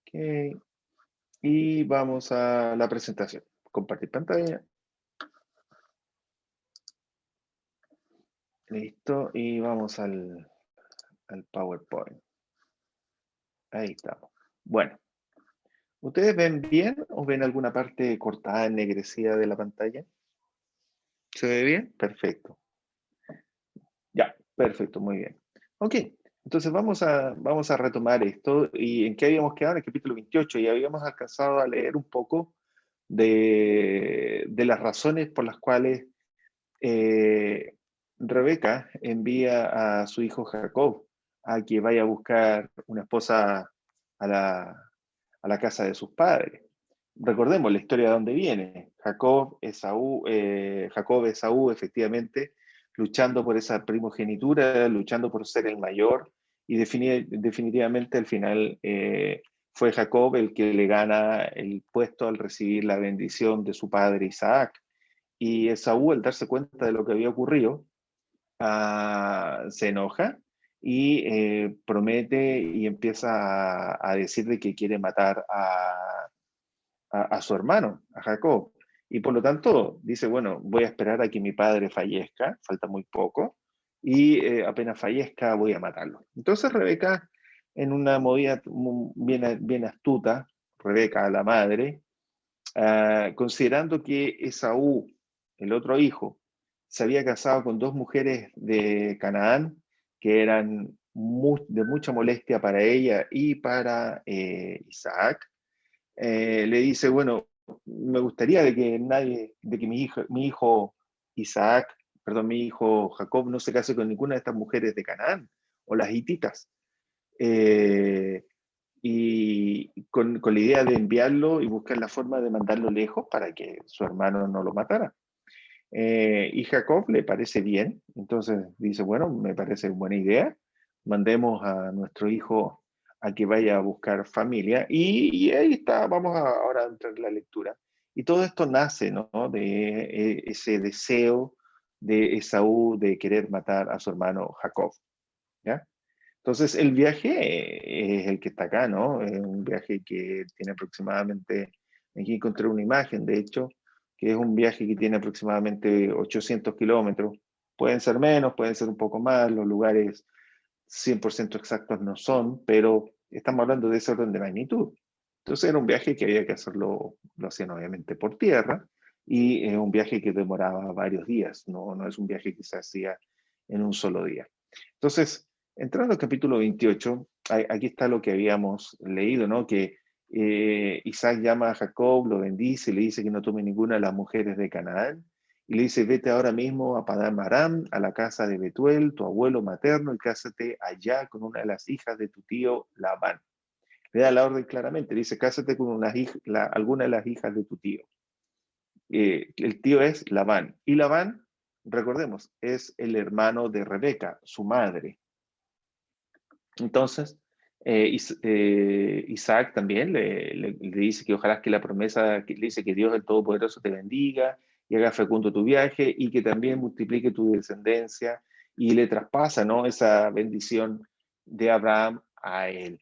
Ok. Y vamos a la presentación. Compartir pantalla. Listo. Y vamos al PowerPoint. Ahí estamos. Bueno, ¿ustedes ven bien o ven alguna parte cortada, ennegrecida de la pantalla? ¿Se ve bien? Perfecto. Ya, perfecto, muy bien. Ok, entonces vamos a retomar esto. ¿Y en qué habíamos quedado? En el capítulo 28 y habíamos alcanzado a leer un poco de las razones por las cuales eh, Rebeca envía a su hijo Jacob a que vaya a buscar una esposa a la casa de sus padres. Recordemos la historia de dónde viene. Jacob, Esaú, efectivamente, luchando por esa primogenitura, luchando por ser el mayor, y definitivamente al final fue Jacob el que le gana el puesto al recibir la bendición de su padre Isaac. Y Esaú, al darse cuenta de lo que había ocurrido, se enoja y promete y empieza a decir de que quiere matar a su hermano, a Jacob. Y por lo tanto dice, bueno, voy a esperar a que mi padre fallezca, falta muy poco, y apenas fallezca voy a matarlo. Entonces Rebeca, en una movida bien astuta, Rebeca, la madre, considerando que Esaú, el otro hijo, se había casado con dos mujeres de Canaán que eran de mucha molestia para ella y para Isaac, le dice, bueno, me gustaría de que mi hijo Isaac, perdón, mi hijo Jacob no se case con ninguna de estas mujeres de Canaán o las hititas. Eh, y con la idea de enviarlo y buscar la forma de mandarlo lejos para que su hermano no lo matara. Y Jacob le parece bien, entonces dice, bueno, me parece buena idea, mandemos a nuestro hijo a que vaya a buscar familia y ahí está, ahora a entrar en la lectura. Y todo esto nace, ¿no? De ese deseo de Esaú de querer matar a su hermano Jacob, ¿ya? Entonces, el viaje es el que está acá, ¿no? Es un viaje que tiene aproximadamente, aquí encontré una imagen, de hecho, que es un viaje que tiene aproximadamente 800 kilómetros. Pueden ser menos, pueden ser un poco más, los lugares 100% exactos no son, pero estamos hablando de ese orden de magnitud. Entonces era un viaje que había que hacerlo, lo hacían obviamente por tierra, y es un viaje que demoraba varios días, no es un viaje que se hacía en un solo día. Entonces, entrando al capítulo 28, aquí está lo que habíamos leído, ¿no? Que Isaac llama a Jacob, lo bendice, le dice que no tome ninguna de las mujeres de Canaán, y le dice, vete ahora mismo a Padán Aram, a la casa de Betuel, tu abuelo materno, y cásate allá con una de las hijas de tu tío Labán. Le da la orden claramente, dice, cásate con alguna de las hijas de tu tío. El tío es Labán. Y Labán, recordemos, es el hermano de Rebeca, su madre. Entonces, Isaac también le dice que ojalá que la promesa, que le dice que Dios el Todopoderoso te bendiga y haga fecundo tu viaje y que también multiplique tu descendencia y le traspasa, ¿no? Esa bendición de Abraham a él.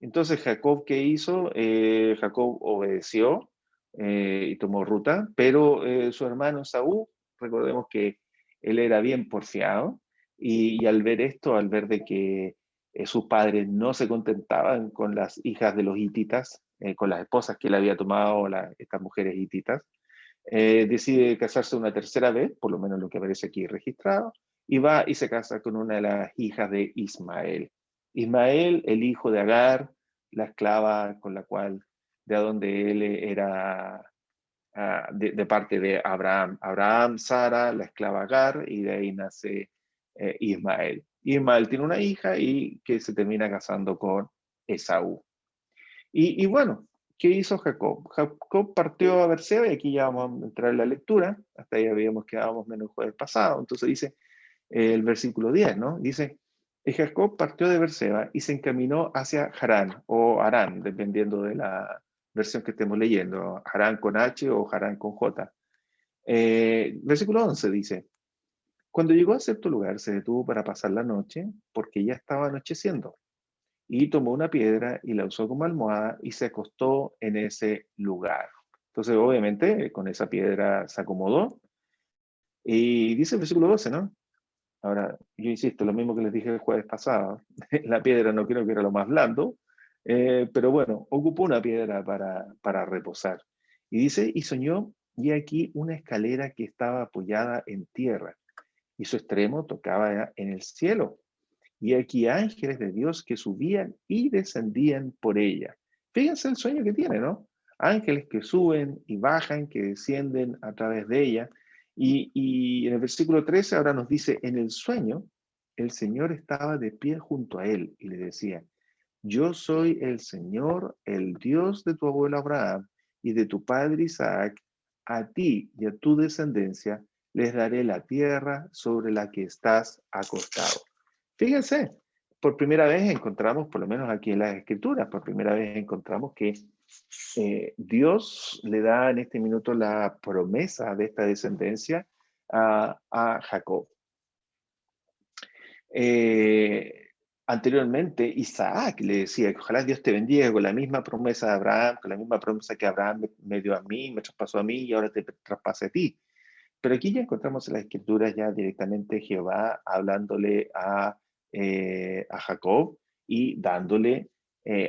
Entonces, Jacob, ¿qué hizo? Jacob obedeció y tomó ruta, pero su hermano Saúl, recordemos que él era bien porfiado y al ver esto, al ver de que sus padres no se contentaban con las hijas de los hititas, con las esposas que él había tomado, estas mujeres hititas, decide casarse una tercera vez, por lo menos lo que aparece aquí registrado, y va y se casa con una de las hijas de Ismael. Ismael, el hijo de Agar, la esclava con la cual, de donde él era de parte de Abraham. Abraham, Sara, la esclava Agar, y de ahí nace Ismael. Ismael tiene una hija y que se termina casando con Esaú. Y bueno, ¿qué hizo Jacob? Jacob partió a Berseba, y aquí ya vamos a entrar en la lectura, hasta ahí habíamos quedado más o menos el jueves pasado, entonces dice el versículo 10, ¿no? Dice, y Jacob partió de Berseba y se encaminó hacia Harán, o Harán, dependiendo de la versión que estemos leyendo, Harán con H o Harán con J. Versículo 11 dice, cuando llegó a cierto lugar se detuvo para pasar la noche porque ya estaba anocheciendo. y tomó una piedra y la usó como almohada y se acostó en ese lugar. Entonces, obviamente, con esa piedra se acomodó y dice el versículo 12, ¿no? Ahora, yo insisto, lo mismo que les dije el jueves pasado, la piedra no creo que era lo más blando, pero bueno, ocupó una piedra para reposar. Y dice, y soñó, y aquí una escalera que estaba apoyada en tierra, y su extremo tocaba en el cielo. Y aquí ángeles de Dios que subían y descendían por ella. Fíjense el sueño que tiene, ¿no? Ángeles que suben y bajan, que descienden a través de ella. Y en el versículo 13 ahora nos dice, en el sueño, el Señor estaba de pie junto a él y le decía, yo soy el Señor, el Dios de tu abuelo Abraham y de tu padre Isaac. A ti y a tu descendencia les daré la tierra sobre la que estás acostado. Fíjense, por primera vez encontramos, por lo menos aquí en las Escrituras, por primera vez encontramos que Dios le da en este minuto la promesa de esta descendencia a Jacob. Eh, Anteriormente, Isaac le decía que ojalá Dios te bendiga con la misma promesa de Abraham, con la misma promesa que Abraham me dio a mí, me traspasó a mí y ahora te traspase a ti. Pero aquí ya encontramos en las Escrituras ya directamente Jehová hablándole a Jacob y dándole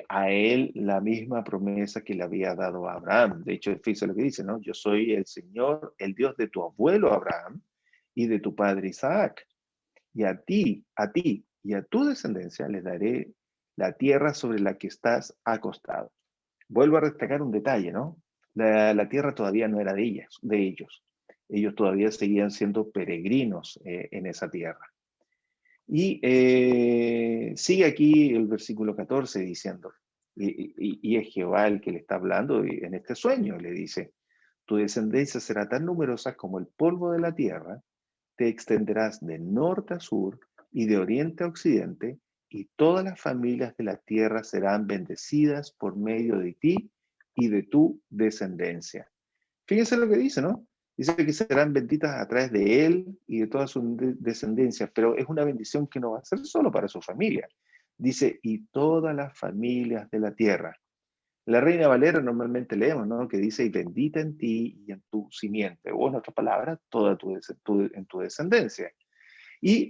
a él la misma promesa que le había dado a Abraham. De hecho, fíjese lo que dice, ¿no? Yo soy el Señor, el Dios de tu abuelo Abraham y de tu padre Isaac. Y a ti y a tu descendencia les daré la tierra sobre la que estás acostado. Vuelvo a destacar un detalle, ¿no? La tierra todavía no era de ellas, de ellos. Ellos todavía seguían siendo peregrinos en esa tierra. Y sigue aquí el versículo 14 diciendo, y es Jehová el que le está hablando y en este sueño, le dice, tu descendencia será tan numerosa como el polvo de la tierra, te extenderás de norte a sur y de oriente a occidente, y todas las familias de la tierra serán bendecidas por medio de ti y de tu descendencia. Fíjense lo que dice, ¿no? Dice que serán benditas a través de él y de toda su descendencia, pero es una bendición que no va a ser solo para su familia. Dice, y todas las familias de la tierra. La Reina Valera normalmente leemos, ¿no? Que dice, y bendita en ti y en tu simiente, o en otras palabras, toda en tu descendencia. Y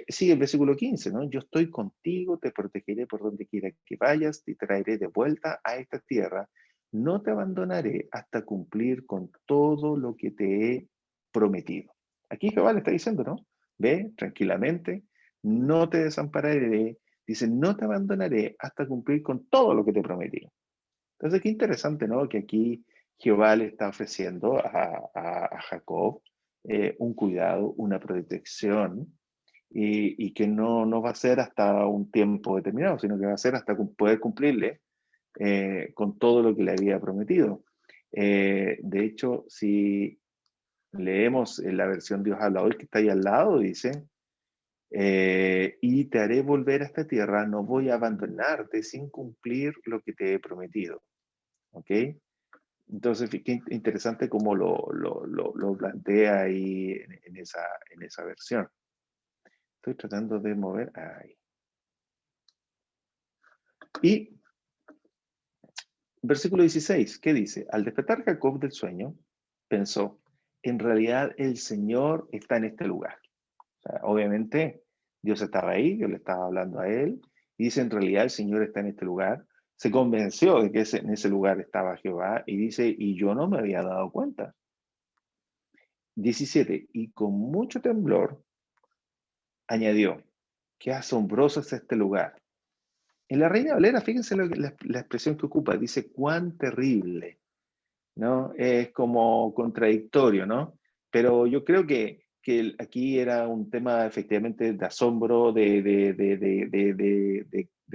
sigue el versículo 15, ¿no? Yo estoy contigo, te protegeré por donde quiera que vayas, te traeré de vuelta a esta tierra, no te abandonaré hasta cumplir con todo lo que te he prometido. Aquí Jehová le está diciendo, ¿no? Ve tranquilamente, no te desampararé, dice, no te abandonaré hasta cumplir con todo lo que te prometí. Entonces, qué interesante, ¿no? Que aquí Jehová le está ofreciendo a Jacob un cuidado, una protección, y que no va a ser hasta un tiempo determinado, sino que va a ser hasta poder cumplirle con todo lo que le había prometido. De hecho, si leemos en la versión Dios habla hoy que está ahí al lado, dice, y te haré volver a esta tierra, no voy a abandonarte sin cumplir lo que te he prometido. ¿Ok? Entonces, qué interesante cómo lo plantea ahí en esa versión. Estoy tratando de mover ahí. Y versículo 16, ¿qué dice? Al despertar Jacob del sueño, pensó, en realidad el Señor está en este lugar. O sea, obviamente Dios estaba ahí, Dios le estaba hablando a él, y dice, en realidad el Señor está en este lugar. Se convenció de que en ese lugar estaba Jehová y dice, y yo no me había dado cuenta. 17, y con mucho temblor añadió, qué asombroso es este lugar. En la Reina Valera, fíjense la expresión que ocupa, dice, cuán terrible, ¿no? Es como contradictorio, ¿no? Pero yo creo que aquí era un tema efectivamente de asombro, de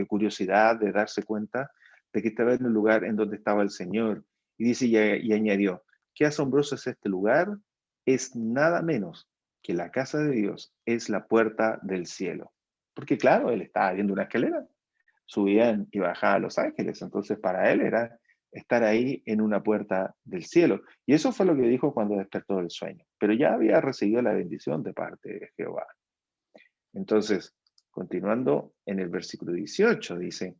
curiosidad, de darse cuenta de que estaba en un lugar en donde estaba el Señor. Y dice y añadió, qué asombroso es este lugar, es nada menos que la casa de Dios, es la puerta del cielo. Porque claro, él estaba viendo una escalera, subían y bajaban a Los Ángeles. Entonces, para él era estar ahí en una puerta del cielo. Y eso fue lo que dijo cuando despertó del sueño. Pero ya había recibido la bendición de parte de Jehová. Entonces, continuando en el versículo 18, dice,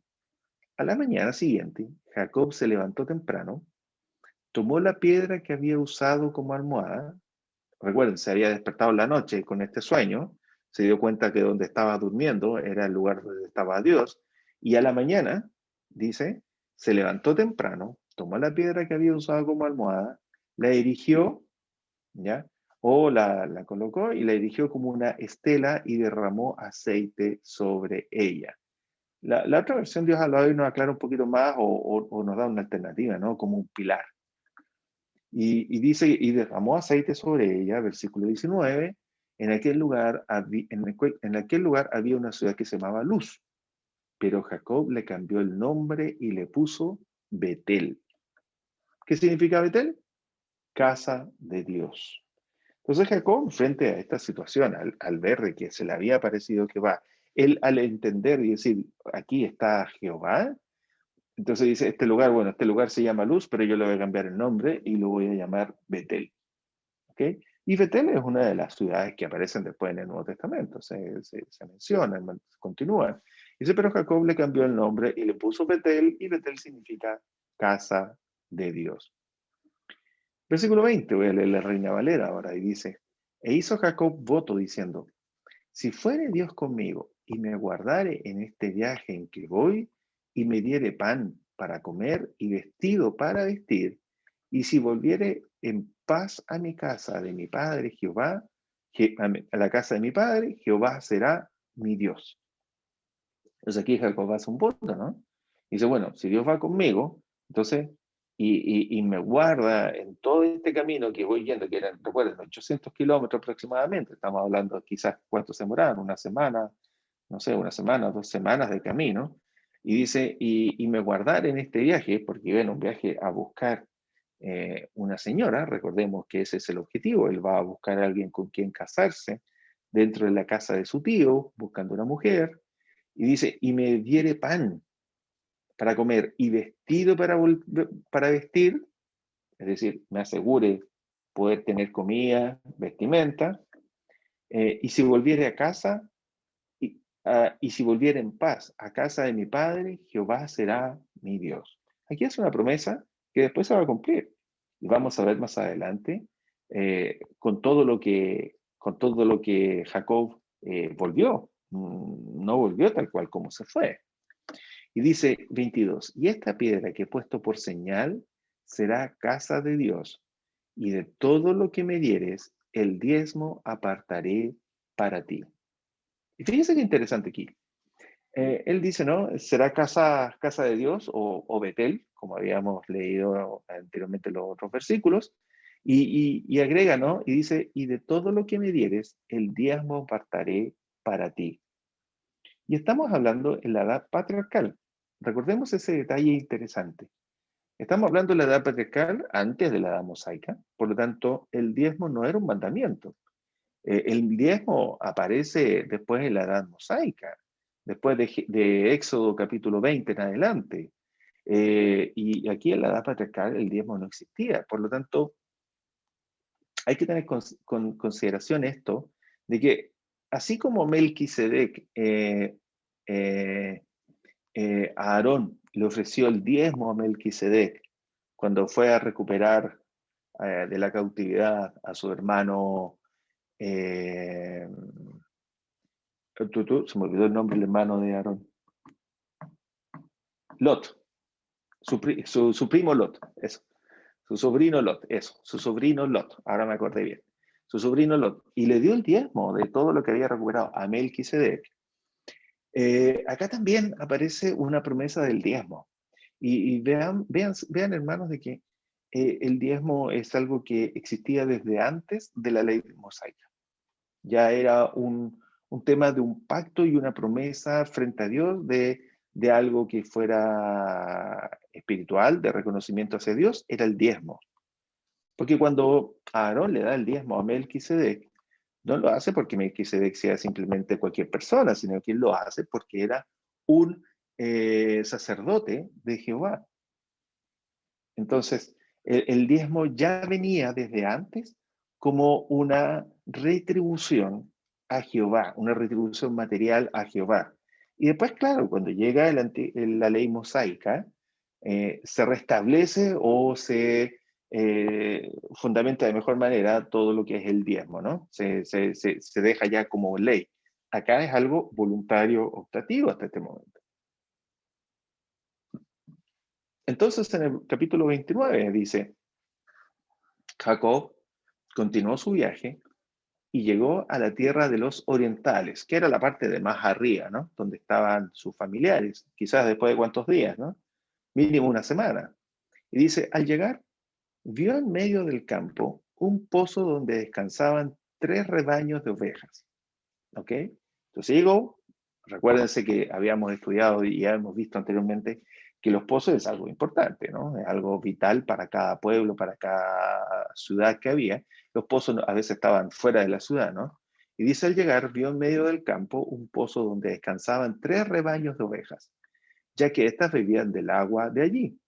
A la mañana siguiente, Jacob se levantó temprano, tomó la piedra que había usado como almohada. Recuerden, se había despertado en la noche con este sueño, se dio cuenta que donde estaba durmiendo era el lugar donde estaba Dios, y a la mañana, dice, se levantó temprano, tomó la piedra que había usado como almohada, la erigió, ¿ya? O la colocó y la erigió como una estela y derramó aceite sobre ella. La otra versión, Dios hablado y nos aclara un poquito más o nos da una alternativa, ¿no? Como un pilar. Y dice, y derramó aceite sobre ella, versículo 19, en aquel lugar había una ciudad que se llamaba Luz, pero Jacob le cambió el nombre y le puso Betel. ¿Qué significa Betel? Casa de Dios. Entonces Jacob, frente a esta situación, al ver de que se le había parecido que va, él al entender y decir, aquí está Jehová, entonces dice, este lugar, bueno, este lugar se llama Luz, pero yo le voy a cambiar el nombre y lo voy a llamar Betel. ¿Okay? Y Betel es una de las ciudades que aparecen después en el Nuevo Testamento, se mencionan, continúan. Dice, pero Jacob le cambió el nombre y le puso Betel, y Betel significa casa de Dios. Versículo 20, voy a leer la Reina Valera ahora, y dice, e hizo Jacob voto diciendo, si fuere Dios conmigo y me guardare en este viaje en que voy y me diere pan para comer y vestido para vestir, y si volviere en paz a mi casa de mi padre Jehová, a la casa de mi padre, Jehová será mi Dios. Entonces aquí Jacob hace un voto, ¿no? Dice, bueno, si Dios va conmigo, entonces, y me guarda en todo este camino que voy yendo, que eran, recuerden, 800 kilómetros aproximadamente, estamos hablando quizás cuánto se demoraron, una semana, no sé, una semana, 2 semanas de camino, y dice, y me guardar en este viaje, porque iba en un viaje a buscar una señora, recordemos que ese es el objetivo, él va a buscar a alguien con quien casarse dentro de la casa de su tío, buscando una mujer, y dice, y me diere pan para comer y vestido para vestir, es decir, me asegure poder tener comida, vestimenta, y si volviere a casa, y si volviera en paz a casa de mi padre, Jehová será mi Dios. Aquí es una promesa que después se va a cumplir. Y vamos a ver más adelante con todo lo que Jacob volvió. No volvió tal cual como se fue. Y dice 22, y esta piedra que he puesto por señal será casa de Dios, y de todo lo que me dieres, el diezmo apartaré para ti. Y fíjense qué interesante aquí. Él dice, ¿no? Será casa de Dios o Betel, como habíamos leído anteriormente en los otros versículos, y agrega, ¿no? Y dice, y de todo lo que me dieres, el diezmo apartaré para ti. Y estamos hablando en la edad patriarcal. Recordemos ese detalle interesante. Estamos hablando de la edad patriarcal antes de la edad mosaica, por lo tanto, el diezmo no era un mandamiento. El diezmo aparece después de la edad mosaica, después de Éxodo capítulo 20 en adelante. Y aquí en la edad patriarcal el diezmo no existía. Por lo tanto, hay que tener con consideración esto, de que así como Melquisedec a Aarón le ofreció el diezmo a Melquisedec cuando fue a recuperar de la cautividad a su hermano, se me olvidó el nombre del hermano de Aarón, Lot, su primo Lot, eso, su sobrino Lot, eso, su sobrino Lot, ahora me acordé bien, su sobrino Lot, y le dio el diezmo de todo lo que había recuperado a Melquisedec. Acá también aparece una promesa del diezmo. Y vean, hermanos, de que el diezmo es algo que existía desde antes de la ley mosaica. Ya era un tema de un pacto y una promesa frente a Dios de algo que fuera espiritual, de reconocimiento hacia Dios, era el diezmo. Porque cuando Aarón le da el diezmo a Melquisedec, no lo hace porque Melquisedec sea simplemente cualquier persona, sino que lo hace porque era un sacerdote de Jehová. Entonces, el diezmo ya venía desde antes como una retribución a Jehová, una retribución material a Jehová. Y después, claro, cuando llega la ley mosaica, se restablece o se fundamenta de mejor manera todo lo que es el diezmo, ¿no? Se deja ya como ley. Acá es algo voluntario optativo hasta este momento. Entonces, en el capítulo 29 dice, Jacob continuó su viaje y llegó a la tierra de los orientales, que era la parte de más arriba, ¿no? Donde estaban sus familiares, quizás después de cuántos días, ¿no? Mínimo una semana. Y dice, al llegar, vio en medio del campo un pozo donde descansaban 3 rebaños de ovejas, ¿ok? Entonces llegó, recuérdense que habíamos estudiado y ya hemos visto anteriormente que los pozos es algo importante, ¿no? Es algo vital para cada pueblo, para cada ciudad que había. Los pozos a veces estaban fuera de la ciudad, ¿no? Y dice al llegar, vio en medio del campo un pozo donde descansaban 3 rebaños de ovejas, ya que éstas bebían del agua de allí.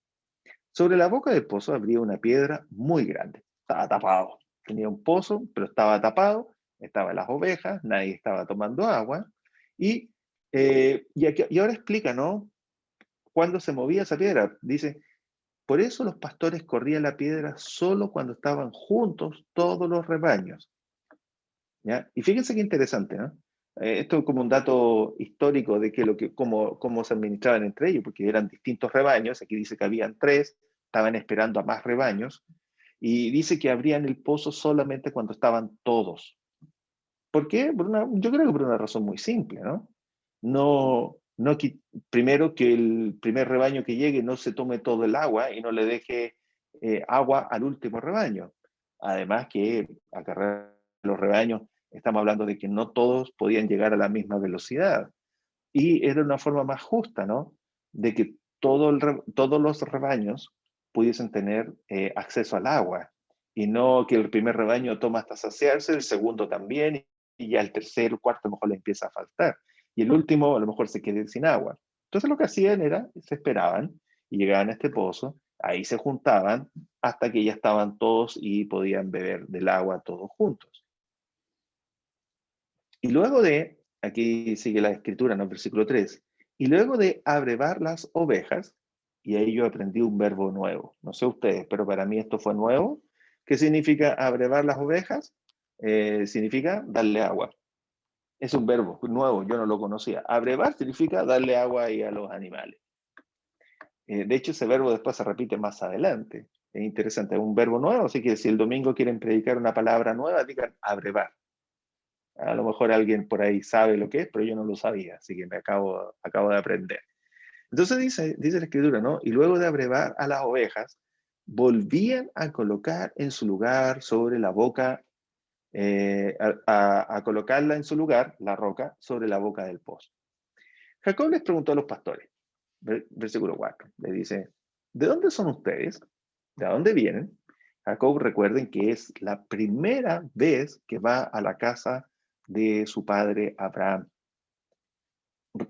Sobre la boca del pozo habría una piedra muy grande. Estaba tapado. Tenía un pozo, pero estaba tapado. Estaban las ovejas, nadie estaba tomando agua. Y ahora explica, ¿no? Cuándo se movía esa piedra. Dice, por eso los pastores corrían la piedra solo cuando estaban juntos todos los rebaños. ¿Ya? Y fíjense qué interesante, ¿no? Esto es como un dato histórico de cómo se administraban entre ellos, porque eran distintos rebaños. Aquí dice que habían 3, estaban esperando a más rebaños. Y dice que abrían el pozo solamente cuando estaban todos. ¿Por qué? Yo creo que por una razón muy simple, ¿no? No primero que el primer rebaño que llegue no se tome todo el agua y no le deje agua al último rebaño. Además que acarrear los rebaños, estamos hablando de que no todos podían llegar a la misma velocidad. Y era una forma más justa, ¿no? De que todos los rebaños pudiesen tener acceso al agua y no que el primer rebaño toma hasta saciarse, el segundo también, y ya el tercero, el cuarto a lo mejor le empieza a faltar. Y el último a lo mejor se quede sin agua. Entonces lo que hacían era, se esperaban y llegaban a este pozo, ahí se juntaban hasta que ya estaban todos y podían beber del agua todos juntos. Y luego aquí sigue la escritura en el versículo 3, y luego de abrevar las ovejas, y ahí yo aprendí un verbo nuevo. No sé ustedes, pero para mí esto fue nuevo. ¿Qué significa abrevar las ovejas? Significa darle agua. Es un verbo nuevo, yo no lo conocía. Abrevar significa darle agua ahí a los animales. De hecho, ese verbo después se repite más adelante. Es interesante, es un verbo nuevo, así que si el domingo quieren predicar una palabra nueva, digan abrevar. A lo mejor alguien por ahí sabe lo que es, pero yo no lo sabía, así que me acabo de aprender. Entonces dice la escritura, ¿no? Y luego de abrevar a las ovejas, volvían a colocar en su lugar sobre la boca, a colocarla en su lugar, la roca, sobre la boca del pozo. Jacob les preguntó a los pastores, versículo 4, le dice, ¿de dónde son ustedes? ¿De dónde vienen? Jacob, recuerden que es la primera vez que va a la casa de su padre Abraham.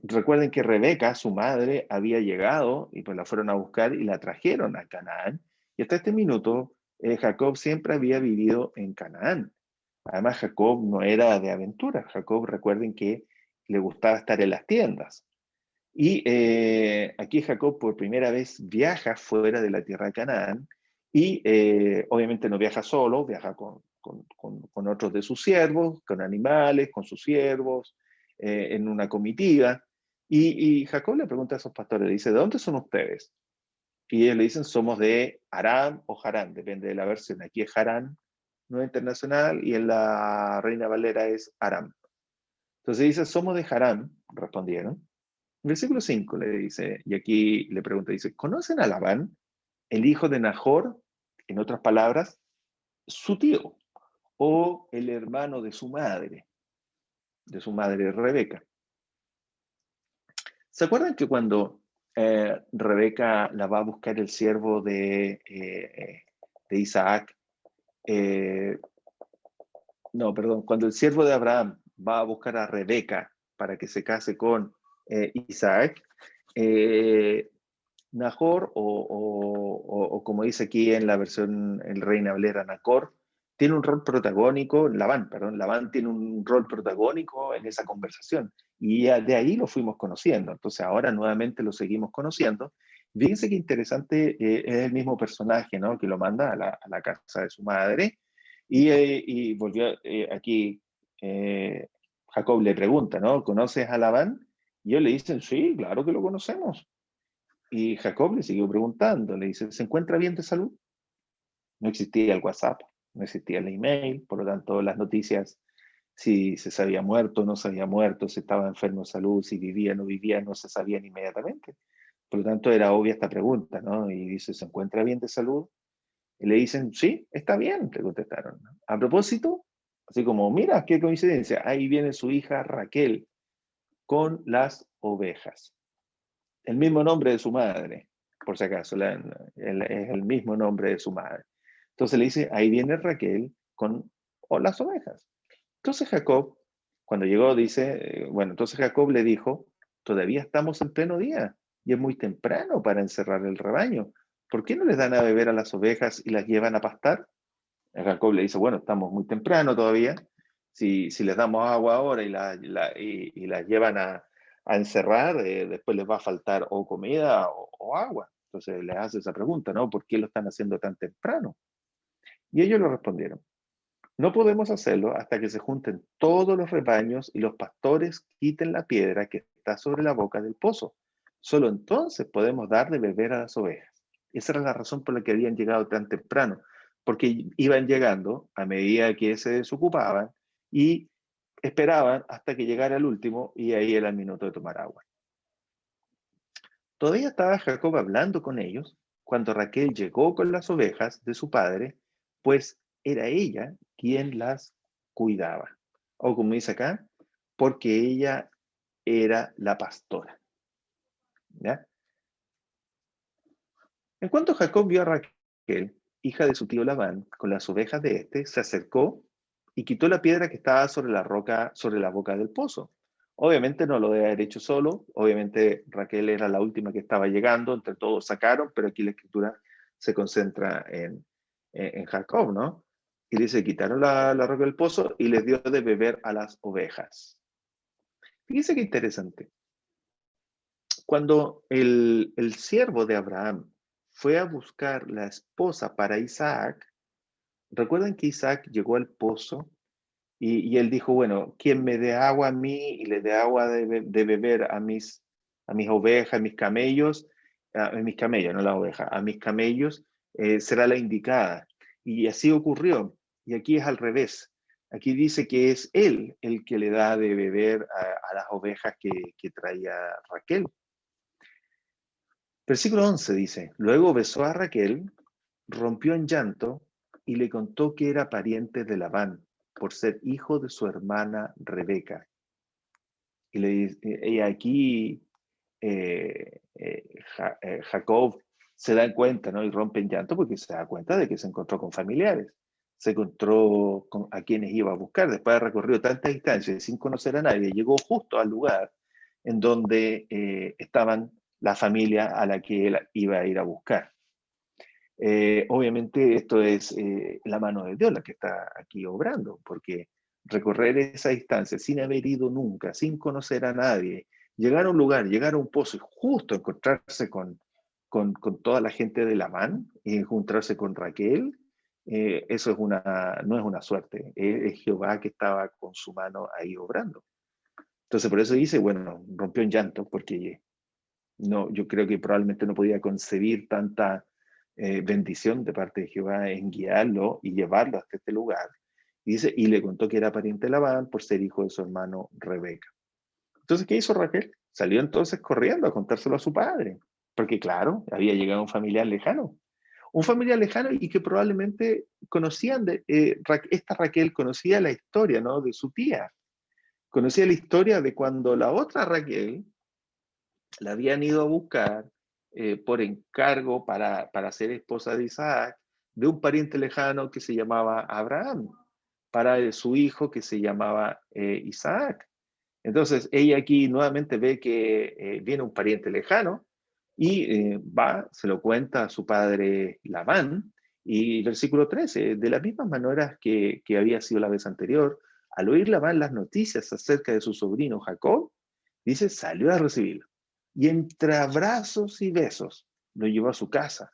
Recuerden que Rebeca, su madre, había llegado y pues la fueron a buscar y la trajeron a Canaán. Y hasta este minuto, Jacob siempre había vivido en Canaán. Además, Jacob no era de aventura. Jacob, recuerden que le gustaba estar en las tiendas. Y aquí Jacob por primera vez viaja fuera de la tierra de Canaán y obviamente no viaja solo, viaja con otros de sus siervos, con animales, con sus siervos, en una comitiva. Y Jacob le pregunta a esos pastores, le dice, ¿de dónde son ustedes? Y ellos le dicen, somos de Aram o Harán, depende de la versión. Aquí es Harán, no internacional, y en la Reina Valera es Aram. Entonces dice, somos de Harán, respondieron. Versículo 5 le dice, y aquí le pregunta, dice, ¿conocen a Labán, el hijo de Nahor, en otras palabras, su tío, o el hermano de su madre Rebeca? ¿Se acuerdan que cuando Rebeca la va a buscar el siervo de Isaac, eh, no, perdón, cuando el siervo de Abraham va a buscar a Rebeca para que se case con Isaac, eh, Nahor, o como dice aquí en la versión el Reina Valera, Nacor, tiene un rol protagónico, Labán tiene un rol protagónico en esa conversación. Y de ahí lo fuimos conociendo. Entonces ahora nuevamente lo seguimos conociendo. Fíjense qué interesante, es el mismo personaje, ¿no? Que lo manda a la casa de su madre. Y volvió aquí, eh, Jacob le pregunta, ¿no? ¿Conoces a Labán? Y ellos le dicen, sí, claro que lo conocemos. Y Jacob le siguió preguntando, le dice, ¿se encuentra bien de salud? No existía el WhatsApp, no existía el email, por lo tanto las noticias, si se había muerto o no se había muerto, si estaba enfermo de salud, si vivía o no vivía, no se sabían inmediatamente. Por lo tanto era obvia esta pregunta, ¿no? Y dice, ¿se encuentra bien de salud? Y le dicen, sí, está bien, le contestaron. A propósito, así como, mira, qué coincidencia, ahí viene su hija Raquel con las ovejas. El mismo nombre de su madre, por si acaso, es el mismo nombre de su madre. Entonces le dice, ahí viene Raquel con las ovejas. Entonces Jacob, cuando llegó, dice, bueno, entonces Jacob le dijo, todavía estamos en pleno día y es muy temprano para encerrar el rebaño. ¿Por qué no les dan a beber a las ovejas y las llevan a pastar? Jacob le dice, bueno, estamos muy temprano todavía. Si les damos agua ahora y las llevan a encerrar, después les va a faltar o comida o agua. Entonces le hace esa pregunta, ¿no? ¿Por qué lo están haciendo tan temprano? Y ellos le respondieron, no podemos hacerlo hasta que se junten todos los rebaños y los pastores quiten la piedra que está sobre la boca del pozo. Solo entonces podemos dar de beber a las ovejas. Esa era la razón por la que habían llegado tan temprano, porque iban llegando a medida que se desocupaban y esperaban hasta que llegara el último y ahí era el minuto de tomar agua. Todavía estaba Jacob hablando con ellos cuando Raquel llegó con las ovejas de su padre, pues era ella quien las cuidaba. O como dice acá, porque ella era la pastora. ¿Ya? En cuanto Jacob vio a Raquel, hija de su tío Labán, con las ovejas de este, se acercó y quitó la piedra que estaba sobre la roca, sobre la boca del pozo. Obviamente no lo debe haber hecho solo, obviamente Raquel era la última que estaba llegando, entre todos sacaron, pero aquí la escritura se concentra en Jacob, ¿no? Y dice, quitaron la roca del pozo y les dio de beber a las ovejas. Fíjense qué interesante. Cuando el siervo de Abraham fue a buscar la esposa para Isaac, recuerdan que Isaac llegó al pozo y él dijo, bueno, quien me dé agua a mí y le dé agua de beber a mis ovejas, a mis camellos, no las ovejas, a mis camellos, será la indicada. Y así ocurrió. Y aquí es al revés. Aquí dice que es él el que le da de beber a las ovejas que traía Raquel. Versículo 11 dice, luego besó a Raquel, rompió en llanto y le contó que era pariente de Labán por ser hijo de su hermana Rebeca. Y aquí Jacob se da cuenta, ¿no? Y rompe en llanto porque se da cuenta de que se encontró con familiares, se encontró a quienes iba a buscar. Después de haber recorrido tantas distancias sin conocer a nadie, llegó justo al lugar en donde estaban la familia a la que él iba a ir a buscar. Obviamente esto es la mano de Dios la que está aquí obrando, porque recorrer esa distancia sin haber ido nunca, sin conocer a nadie, llegar a un lugar, llegar a un pozo y justo encontrarse con toda la gente de Labán y encontrarse con Raquel, eso es no es una suerte, es Jehová que estaba con su mano ahí obrando. Entonces por eso dice, bueno, rompió en llanto, porque no, yo creo que probablemente no podía concebir tanta bendición de parte de Jehová en guiarlo y llevarlo hasta este lugar. Y dice, y le contó que era pariente de Labán por ser hijo de su hermano Rebeca. Entonces, ¿qué hizo Raquel? Salió entonces corriendo a contárselo a su padre, porque claro, había llegado un familiar lejano y que probablemente conocían, esta Raquel conocía la historia, ¿no? De su tía, conocía la historia de cuando la otra Raquel la habían ido a buscar por encargo para ser esposa de Isaac, de un pariente lejano que se llamaba Abraham, para su hijo que se llamaba Isaac. Entonces, ella aquí nuevamente ve que viene un pariente lejano y va, se lo cuenta a su padre Labán, Y versículo 13, de las mismas maneras que había sido la vez anterior, al oír Labán las noticias acerca de su sobrino Jacob, dice, salió a recibirlo. Y entre abrazos y besos lo llevó a su casa.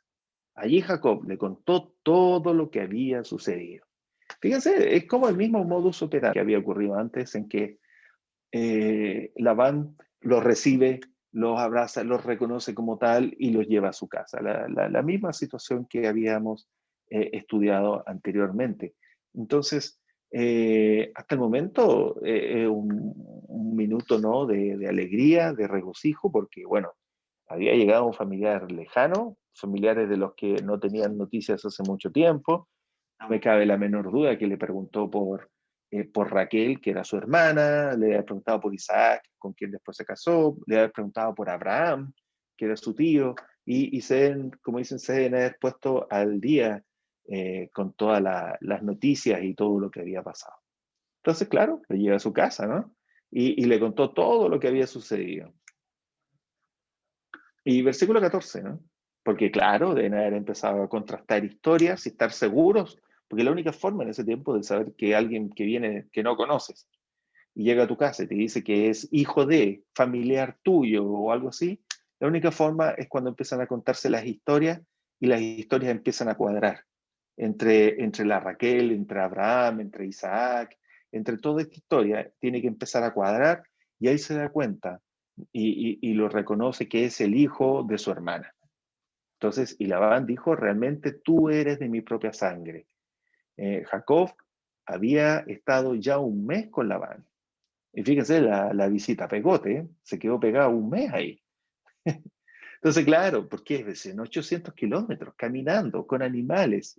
Allí Jacob le contó todo lo que había sucedido. Fíjense, es como el mismo modus operandi que había ocurrido antes, en que Labán los recibe, los abraza, los reconoce como tal y los lleva a su casa. La misma situación que habíamos estudiado anteriormente. Entonces, hasta el momento, un minuto, ¿no?, de alegría, de regocijo, porque, bueno, había llegado un familiar lejano, familiares de los que no tenían noticias hace mucho tiempo. No me cabe la menor duda que le preguntó por Raquel, que era su hermana, le había preguntado por Isaac, con quien después se casó, le había preguntado por Abraham, que era su tío, y se deben, como dicen, se deben haber puesto al día con todas las noticias y todo lo que había pasado. Entonces, claro, le lleva a su casa, ¿no? Y le contó todo lo que había sucedido. Y versículo 14, ¿no? Porque claro, deben haber empezado a contrastar historias y estar seguros, porque la única forma en ese tiempo de saber que alguien que viene, que no conoces, y llega a tu casa y te dice que es hijo de, familiar tuyo o algo así, la única forma es cuando empiezan a contarse las historias y las historias empiezan a cuadrar entre la Raquel, entre Abraham, entre Isaac, entre toda esta historia, tiene que empezar a cuadrar y ahí se da cuenta y lo reconoce que es el hijo de su hermana. Entonces, y Labán dijo, realmente tú eres de mi propia sangre. Jacob había estado ya un mes con Labán. Y fíjense, la visita pegote, ¿eh? Se quedó pegado un mes ahí. Entonces, claro, porque en 800 kilómetros, caminando, con animales.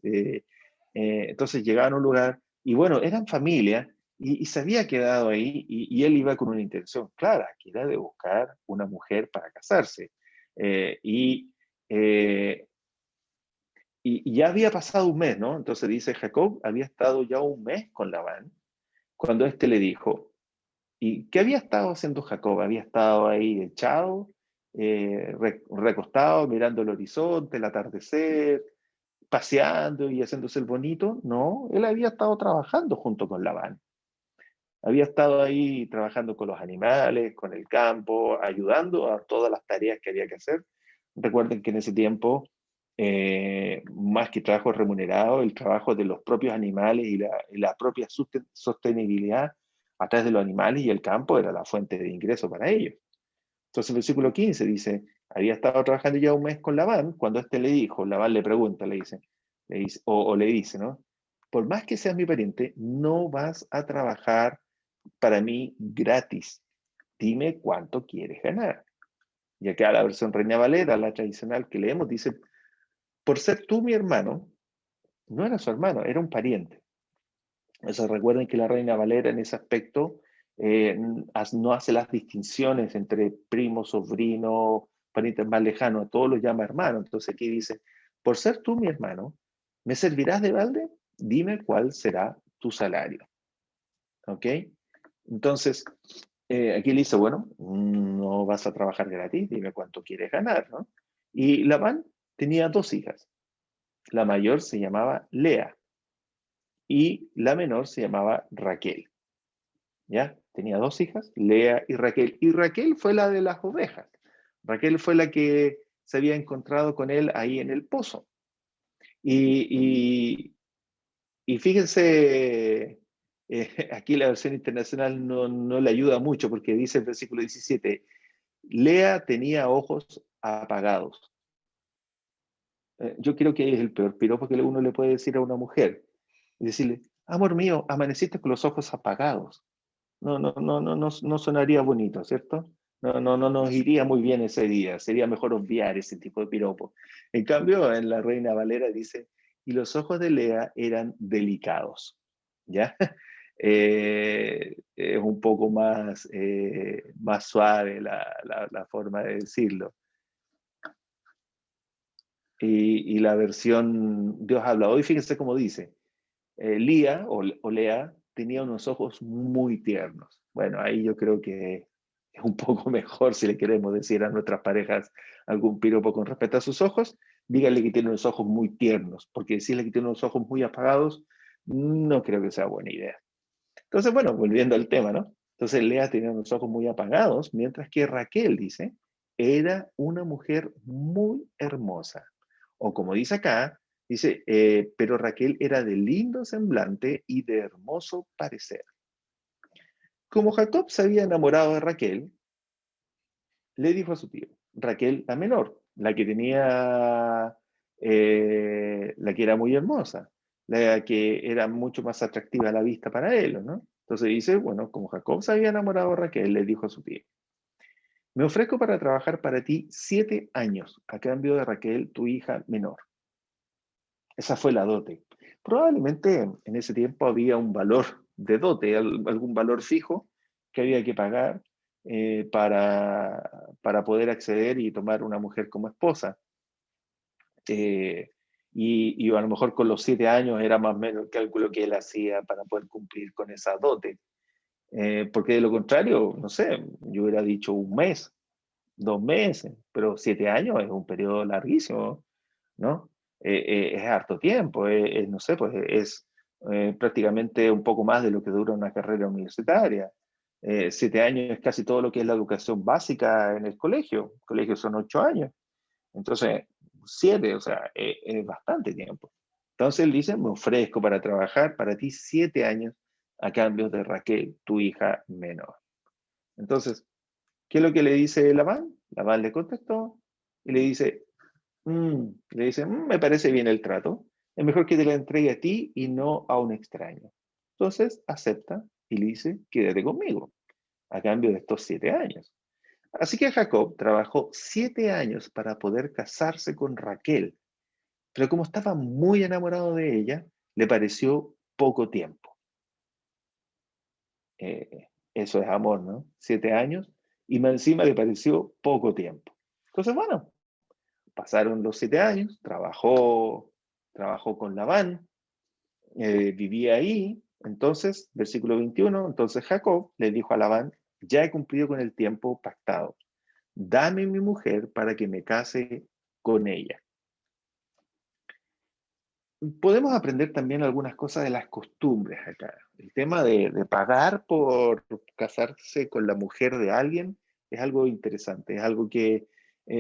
Entonces llegaban a un lugar, y bueno, eran familia, y se había quedado ahí, y él iba con una intención clara, que era de buscar una mujer para casarse. Eh, y, eh, y ya había pasado un mes, ¿no? Entonces dice, Jacob había estado ya un mes con Labán, cuando éste le dijo, ¿y qué había estado haciendo Jacob? Había estado ahí echado, recostado, mirando el horizonte, el atardecer, paseando y haciéndose el bonito. No, él había estado trabajando junto con Labán. Había estado ahí trabajando con los animales, con el campo, ayudando a todas las tareas que había que hacer. Recuerden que en ese tiempo, más que trabajo remunerado, el trabajo de los propios animales y la propia sostenibilidad a través de los animales y el campo era la fuente de ingreso para ellos. Entonces el versículo 15 dice, había estado trabajando ya un mes con Labán, cuando éste le dijo, Labán le pregunta, le dice o le dice, ¿no? Por más que seas mi pariente, no vas a trabajar para mí gratis. Dime cuánto quieres ganar. Y acá la versión Reina Valera, la tradicional que leemos, dice, por ser tú mi hermano, no era su hermano, era un pariente. Eso recuerden que la Reina Valera en ese aspecto no hace las distinciones entre primo, sobrino, parientes más lejanos, a todos los llama hermano. Entonces aquí dice, por ser tú mi hermano, ¿me servirás de balde? Dime cuál será tu salario. ¿Ok? Entonces, aquí le dice, bueno, no vas a trabajar gratis, dime cuánto quieres ganar, ¿no? Y Labán tenía dos hijas. La mayor se llamaba Lea y la menor se llamaba Raquel. ¿Ya? Tenía dos hijas, Lea y Raquel. Y Raquel fue la de las ovejas. Raquel fue la que se había encontrado con él ahí en el pozo. Y, y fíjense, aquí la versión internacional no le ayuda mucho porque dice el versículo 17, Lea tenía ojos apagados. Yo creo que es el peor piropo que uno le puede decir a una mujer. Y decirle, amor mío, amaneciste con los ojos apagados. No sonaría bonito, ¿cierto? No nos iría muy bien ese día. Sería mejor obviar ese tipo de piropo. En cambio, en la Reina Valera dice, y los ojos de Lea eran delicados. ¿Ya? Es un poco más suave la forma de decirlo. Y la versión Dios habla hoy, fíjense cómo dice, Lía o Lea tenía unos ojos muy tiernos. Bueno, ahí yo creo que es un poco mejor si le queremos decir a nuestras parejas algún piropo con respecto a sus ojos. díganle que tiene los ojos muy tiernos, porque decirle que tiene los ojos muy apagados, no creo que sea buena idea. Entonces, bueno, volviendo al tema, ¿no? Entonces Lea tenía los ojos muy apagados, mientras que Raquel, dice, era una mujer muy hermosa. O como dice acá, dice, pero Raquel era de lindo semblante y de hermoso parecer. Como Jacob se había enamorado de Raquel, le dijo a su tío, Raquel la menor, la que tenía, la que era muy hermosa, la que era mucho más atractiva a la vista para él, ¿no? Entonces dice, bueno, como Jacob se había enamorado de Raquel, le dijo a su tío, me ofrezco para trabajar para ti 7 años a cambio de Raquel, tu hija menor. Esa fue la dote. Probablemente en ese tiempo había un valor de dote, algún valor fijo que había que pagar para poder acceder y tomar una mujer como esposa. Eh, y a lo mejor con los 7 años era más o menos el cálculo que él hacía para poder cumplir con esa dote. Porque de lo contrario, no sé, yo hubiera dicho un mes, 2 meses, pero 7 años es un periodo larguísimo, ¿no? Es harto tiempo, no sé, pues es prácticamente un poco más de lo que dura una carrera universitaria. 7 años es casi todo lo que es la educación básica en el colegio. El colegio son 8 años. Entonces, 7, o sea, es bastante tiempo. Entonces él dice, me ofrezco para trabajar para ti 7 años a cambio de Raquel, tu hija menor. Entonces, ¿qué es lo que le dice Labán? Labán le contestó y le dice, me parece bien el trato. Es mejor que te la entregue a ti y no a un extraño. Entonces acepta y le dice, quédate conmigo a cambio de estos 7 años. Así que Jacob trabajó 7 años para poder casarse con Raquel, pero como estaba muy enamorado de ella, le pareció poco tiempo. Eso es amor, ¿no? 7 años y más encima le pareció poco tiempo. Entonces, bueno, pasaron los 7 años, trabajó con Labán, vivía ahí. Entonces, versículo 21, entonces Jacob le dijo a Labán, ya he cumplido con el tiempo pactado, dame mi mujer para que me case con ella. Podemos aprender también algunas cosas de las costumbres acá. El tema de pagar por casarse con la mujer de alguien es algo interesante, es algo que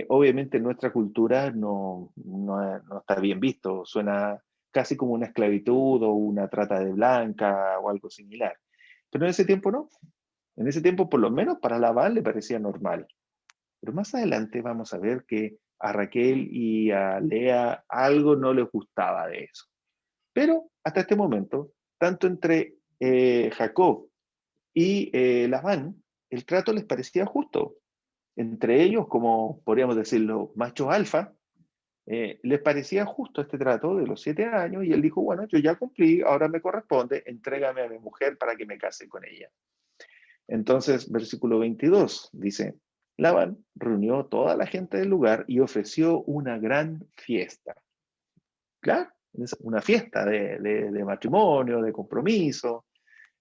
obviamente en nuestra cultura no está bien visto, suena casi como una esclavitud o una trata de blanca o algo similar. Pero en ese tiempo no, en ese tiempo por lo menos para Labán le parecía normal. Pero más adelante vamos a ver que a Raquel y a Lea algo no les gustaba de eso. Pero hasta este momento, tanto entre Jacob y Labán, el trato les parecía justo. Entre ellos, como podríamos decirlo, machos alfa, les parecía justo este trato de los 7 años y él dijo, bueno, yo ya cumplí, ahora me corresponde, entrégame a mi mujer para que me case con ella. Entonces, versículo 22 dice, Labán reunió toda la gente del lugar y ofreció una gran fiesta. Claro, es una fiesta de matrimonio, de compromiso.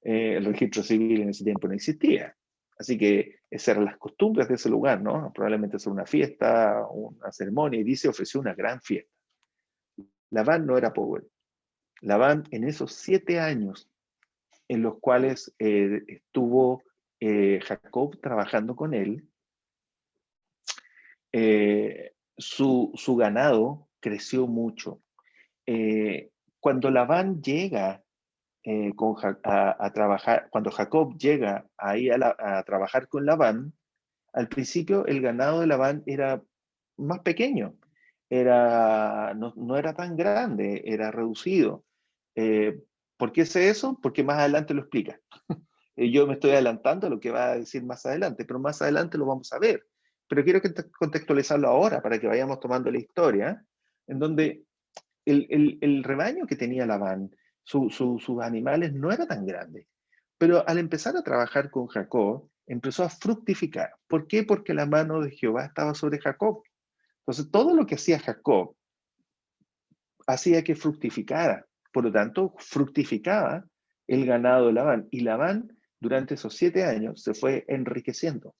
El registro civil en ese tiempo no existía. Así que esas eran las costumbres de ese lugar, ¿no? Probablemente hacer una fiesta, una ceremonia, y dice, ofreció una gran fiesta. Labán no era pobre. Labán en esos 7 años en los cuales estuvo Jacob trabajando con él, su ganado creció mucho. Cuando Labán llega a trabajar, cuando Jacob llega ahí a trabajar con Labán, al principio el ganado de Labán era más pequeño, no era tan grande, era reducido. Eh, ¿Por qué sé eso? Porque más adelante lo explica. Yo me estoy adelantando a lo que va a decir más adelante, pero más adelante lo vamos a ver. Pero quiero contextualizarlo ahora para que vayamos tomando la historia, en donde el rebaño que tenía Labán, sus animales no era tan grande. Pero al empezar a trabajar con Jacob, empezó a fructificar. ¿Por qué? Porque la mano de Jehová estaba sobre Jacob. Entonces, todo lo que hacía Jacob hacía que fructificara. Por lo tanto, fructificaba el ganado de Labán. Y Labán, durante esos 7 años, se fue enriqueciendo.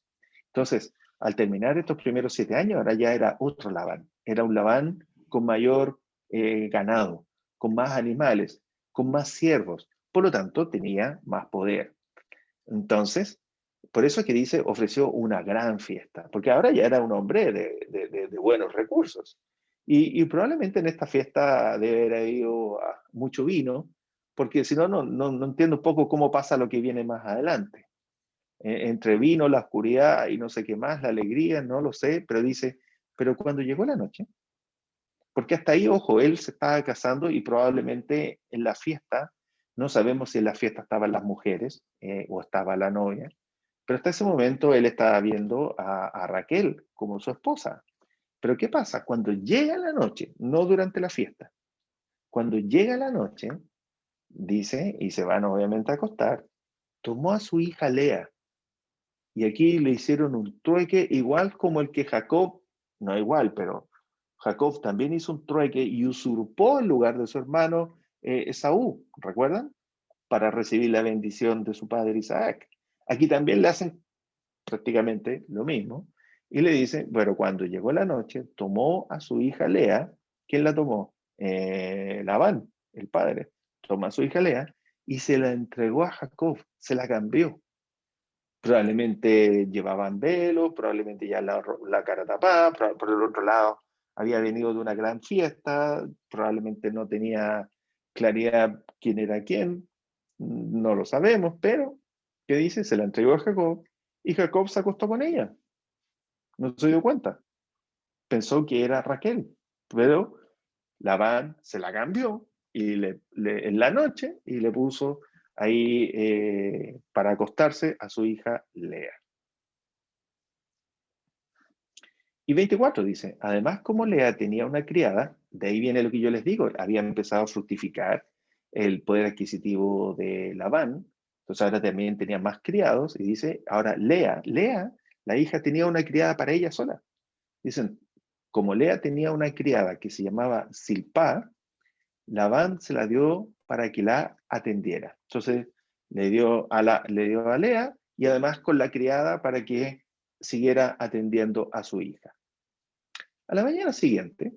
Entonces, al terminar estos primeros 7 años, ahora ya era otro Labán. Era un Labán con mayor ganado, con más animales, con más siervos. Por lo tanto, tenía más poder. Entonces, por eso es que dice, ofreció una gran fiesta, porque ahora ya era un hombre de buenos recursos. Y probablemente en esta fiesta debe haber habido mucho vino, porque si no, no entiendo un poco cómo pasa lo que viene más adelante. Entre vino, la oscuridad y no sé qué más, la alegría, no lo sé, pero dice, pero cuando llegó la noche, porque hasta ahí, ojo, él se estaba casando y probablemente en la fiesta, no sabemos si en la fiesta estaban las mujeres o estaba la novia, pero hasta ese momento él estaba viendo a Raquel como su esposa. Pero ¿qué pasa? Cuando llega la noche, no durante la fiesta, cuando llega la noche, dice, y se van obviamente a acostar, tomó a su hija Lea, y aquí le hicieron un trueque igual como el que Jacob, no igual, pero Jacob también hizo un trueque y usurpó el lugar de su hermano Esaú, ¿recuerdan? Para recibir la bendición de su padre Isaac. Aquí también le hacen prácticamente lo mismo y le dicen, bueno, cuando llegó la noche, tomó a su hija Lea. ¿Quién la tomó? Labán, el padre. Tomó a su hija Lea y se la entregó a Jacob, se la cambió. Probablemente llevaban velo, probablemente ya la cara tapada, por el otro lado había venido de una gran fiesta, probablemente no tenía claridad quién era quién, no lo sabemos, pero, ¿qué dice? Se la entregó a Jacob y Jacob se acostó con ella, no se dio cuenta, pensó que era Raquel, pero Labán se la cambió y en la noche y le puso ahí para acostarse a su hija Lea. Y 24 dice, además como Lea tenía una criada, de ahí viene lo que yo les digo, había empezado a fructificar el poder adquisitivo de Labán, entonces ahora también tenía más criados, y dice, ahora Lea, la hija tenía una criada para ella sola. Dicen, como Lea tenía una criada que se llamaba Silpá, Labán se la dio para que la atendiera. Entonces le dio a Lea y además con la criada para que siguiera atendiendo a su hija. A la mañana siguiente,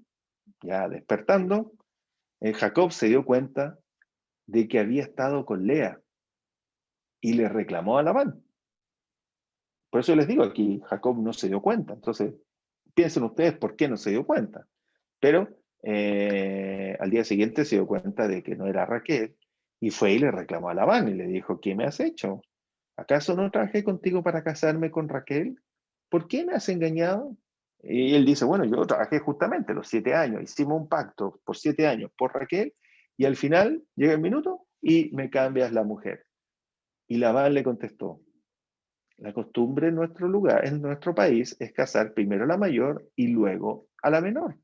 ya despertando, Jacob se dio cuenta de que había estado con Lea y le reclamó a Labán. Por eso les digo aquí, Jacob no se dio cuenta. Entonces, piensen ustedes por qué no se dio cuenta. Pero al día siguiente se dio cuenta de que no era Raquel y fue y le reclamó a Labán y le dijo, ¿qué me has hecho? ¿Acaso no trabajé contigo para casarme con Raquel? ¿Por qué me has engañado? Y él dice, bueno, yo trabajé justamente los 7 años, hicimos un pacto por 7 años por Raquel y al final llega el minuto y me cambias la mujer. Y Labán le contestó, la costumbre en nuestro lugar, en nuestro país, es casar primero a la mayor y luego a la menor.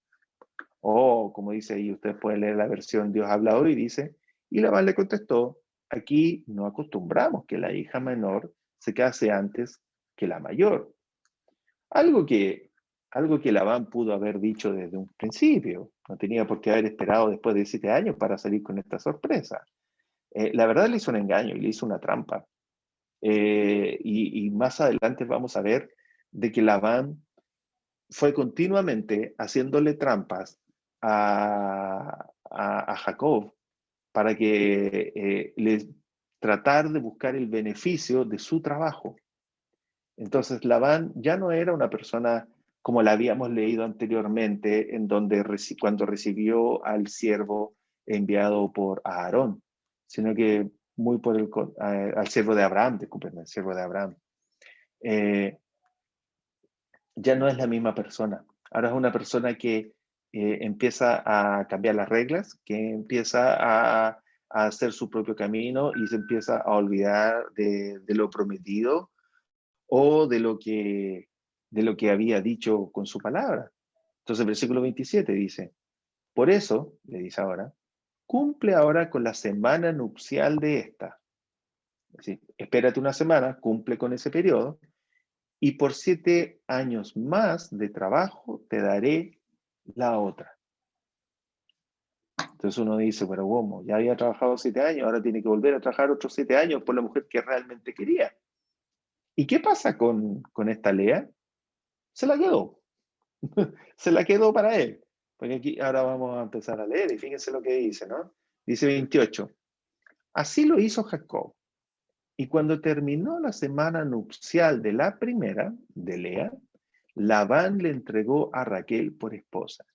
O, como dice ahí, usted puede leer la versión Dios hablador y dice, y Labán le contestó, aquí no acostumbramos que la hija menor se case antes que la mayor. Algo que, algo que Labán pudo haber dicho desde un principio. No tenía por qué haber esperado después de 7 años para salir con esta sorpresa. La verdad le hizo un engaño y le hizo una trampa. Y más adelante vamos a ver de que Labán fue continuamente haciéndole trampas a Jacob para que tratar de buscar el beneficio de su trabajo. Entonces Labán ya no era una persona como la habíamos leído anteriormente, en donde cuando recibió al siervo enviado por Aarón, sino que muy por al siervo de Abraham, disculpen, el siervo de Abraham. Eh, ya no es la misma persona. Ahora es una persona que empieza a cambiar las reglas, que empieza a hacer su propio camino y se empieza a olvidar de lo prometido o de lo que había dicho con su palabra. Entonces el versículo 27 dice, por eso, le dice ahora, cumple ahora con la semana nupcial de esta. Es decir, espérate una semana, cumple con ese periodo, y por 7 años más de trabajo te daré la otra. Entonces uno dice, pero ¿cómo? Ya había trabajado 7 años, ahora tiene que volver a trabajar otros 7 años por la mujer que realmente quería. ¿Y qué pasa con esta Lea? Se la quedó. Se la quedó para él. Porque aquí ahora vamos a empezar a leer y fíjense lo que dice, ¿no? Dice 28. Así lo hizo Jacob. Y cuando terminó la semana nupcial de la primera, de Lea, Labán le entregó a Raquel por esposa.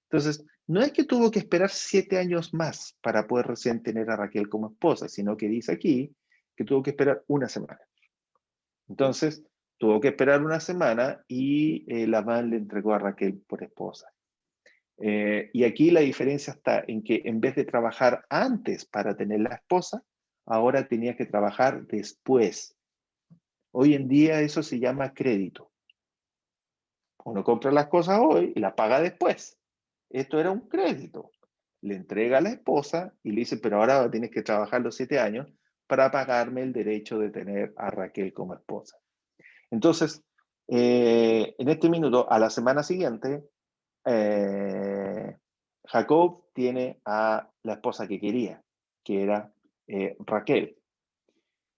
Entonces, no es que tuvo que esperar 7 años más para poder recién tener a Raquel como esposa, sino que dice aquí que tuvo que esperar una semana. Entonces, tuvo que esperar una semana y Labán le entregó a Raquel por esposa. Y aquí la diferencia está en que en vez de trabajar antes para tener la esposa, ahora tenía que trabajar después. Hoy en día eso se llama crédito. Uno compra las cosas hoy y las paga después. Esto era un crédito. Le entrega a la esposa y le dice, pero ahora tienes que trabajar los 7 años para pagarme el derecho de tener a Raquel como esposa. Entonces, en este minuto, a la semana siguiente, Jacob tiene a la esposa que quería, que era Raquel.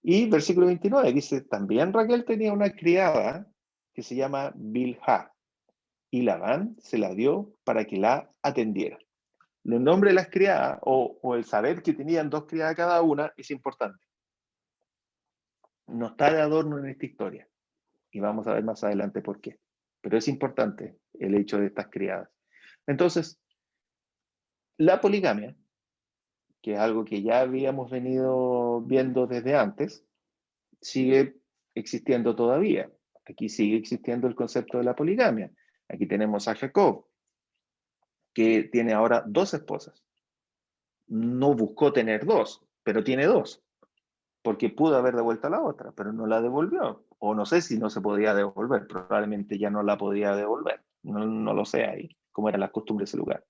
Y versículo 29 dice, también Raquel tenía una criada que se llama Bilhah, y Labán se la dio para que la atendiera. Los nombres de las criadas o el saber que tenían dos criadas cada una es importante. No está de adorno en esta historia y vamos a ver más adelante por qué. Pero es importante el hecho de estas criadas. Entonces, la poligamia, que es algo que ya habíamos venido viendo desde antes, sigue existiendo todavía. Aquí sigue existiendo el concepto de la poligamia. Aquí tenemos a Jacob, que tiene ahora dos esposas. No buscó tener dos, pero tiene dos, porque pudo haber devuelto a la otra, pero no la devolvió. O no sé si no se podía devolver, probablemente ya no la podía devolver. No lo sé ahí, cómo eran las costumbres de ese lugar.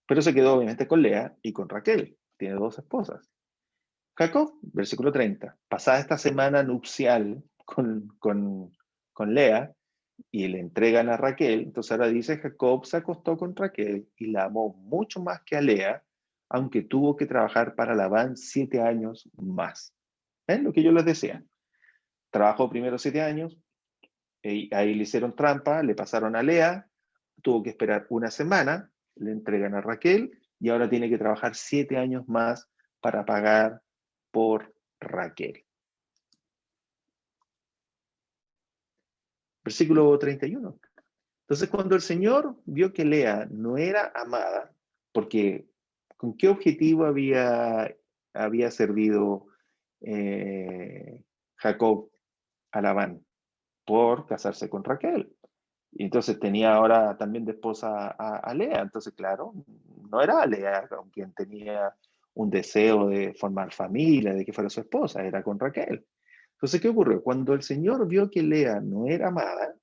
Pero se quedó obviamente con Lea y con Raquel. Tiene dos esposas. Jacob, versículo 30. Pasada esta semana nupcial con Lea y le entregan a Raquel, entonces ahora dice, Jacob se acostó con Raquel y la amó mucho más que a Lea, aunque tuvo que trabajar para Labán 7 años más. ¿Ven lo que yo les decía? Trabajó primero 7 años, y ahí le hicieron trampa, le pasaron a Lea, tuvo que esperar una semana, le entregan a Raquel y ahora tiene que trabajar 7 años más para pagar por Raquel. Versículo 31. Entonces, cuando el Señor vio que Lea no era amada, porque ¿con qué objetivo había servido Jacob a Labán? Por casarse con Raquel. Y entonces tenía ahora también de esposa a Lea. Entonces, claro, no era Lea con quien tenía un deseo de formar familia, de que fuera su esposa, era con Raquel. Entonces, ¿qué ocurrió? Cuando el Señor vio que Lea no era amada,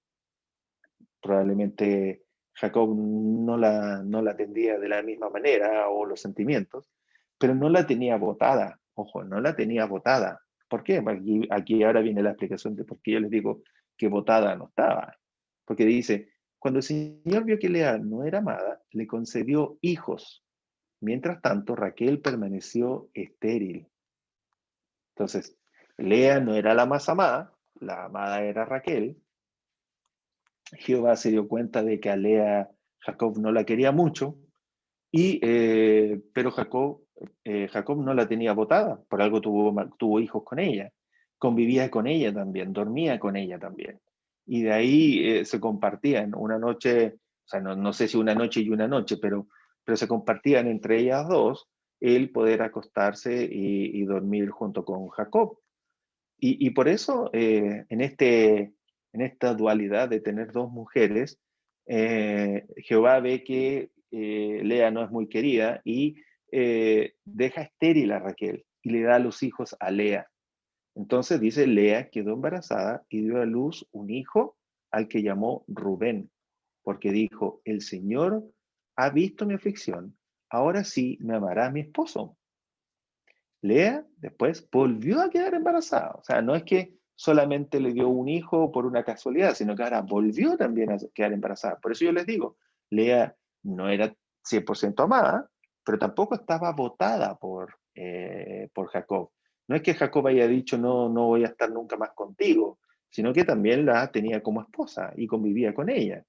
probablemente Jacob no la atendía de la misma manera o los sentimientos, pero no la tenía botada. Ojo, no la tenía botada. ¿Por qué? Aquí ahora viene la explicación de por qué yo les digo que botada no estaba. Porque dice, cuando el Señor vio que Lea no era amada, le concedió hijos. Mientras tanto, Raquel permaneció estéril. Entonces, Lea no era la más amada, la amada era Raquel. Jehová se dio cuenta de que a Lea Jacob no la quería mucho, pero Jacob no la tenía botada, por algo tuvo hijos con ella, convivía con ella también, dormía con ella también. Y de ahí se compartían una noche, o sea, no sé si una noche y una noche, pero se compartían entre ellas dos el poder acostarse y dormir junto con Jacob. Y por eso, en esta dualidad de tener dos mujeres, Jehová ve que Lea no es muy querida y deja estéril a Raquel y le da a los hijos a Lea. Entonces dice, Lea quedó embarazada y dio a luz un hijo al que llamó Rubén, porque dijo, el Señor ha visto mi aflicción, ahora sí me amará mi esposo. Lea después volvió a quedar embarazada. O sea, no es que solamente le dio un hijo por una casualidad, sino que ahora volvió también a quedar embarazada. Por eso yo les digo, Lea no era 100% amada, pero tampoco estaba votada por Jacob. No es que Jacob haya dicho, no, no voy a estar nunca más contigo, sino que también la tenía como esposa y convivía con ella.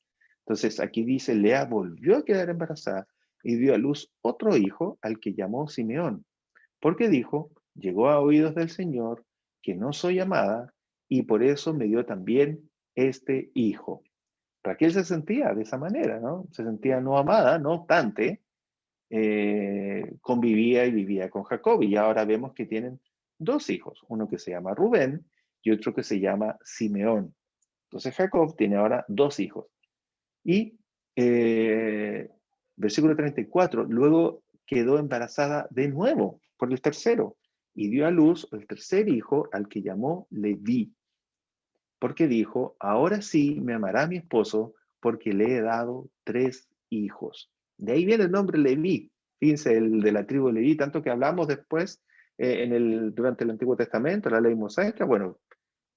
Entonces aquí dice, Lea volvió a quedar embarazada y dio a luz otro hijo al que llamó Simeón, porque dijo, llegó a oídos del Señor que no soy amada y por eso me dio también este hijo. Raquel se sentía de esa manera, ¿no? Se sentía no amada, no obstante, convivía y vivía con Jacob y ahora vemos que tienen dos hijos, uno que se llama Rubén y otro que se llama Simeón. Entonces Jacob tiene ahora dos hijos. Y versículo 34, luego quedó embarazada de nuevo por el tercero y dio a luz el tercer hijo al que llamó Leví, porque dijo, ahora sí me amará mi esposo porque le he dado tres hijos. De ahí viene el nombre Leví, fíjense, el de la tribu de Leví, tanto que hablamos después durante el Antiguo Testamento, la ley mosaica, bueno,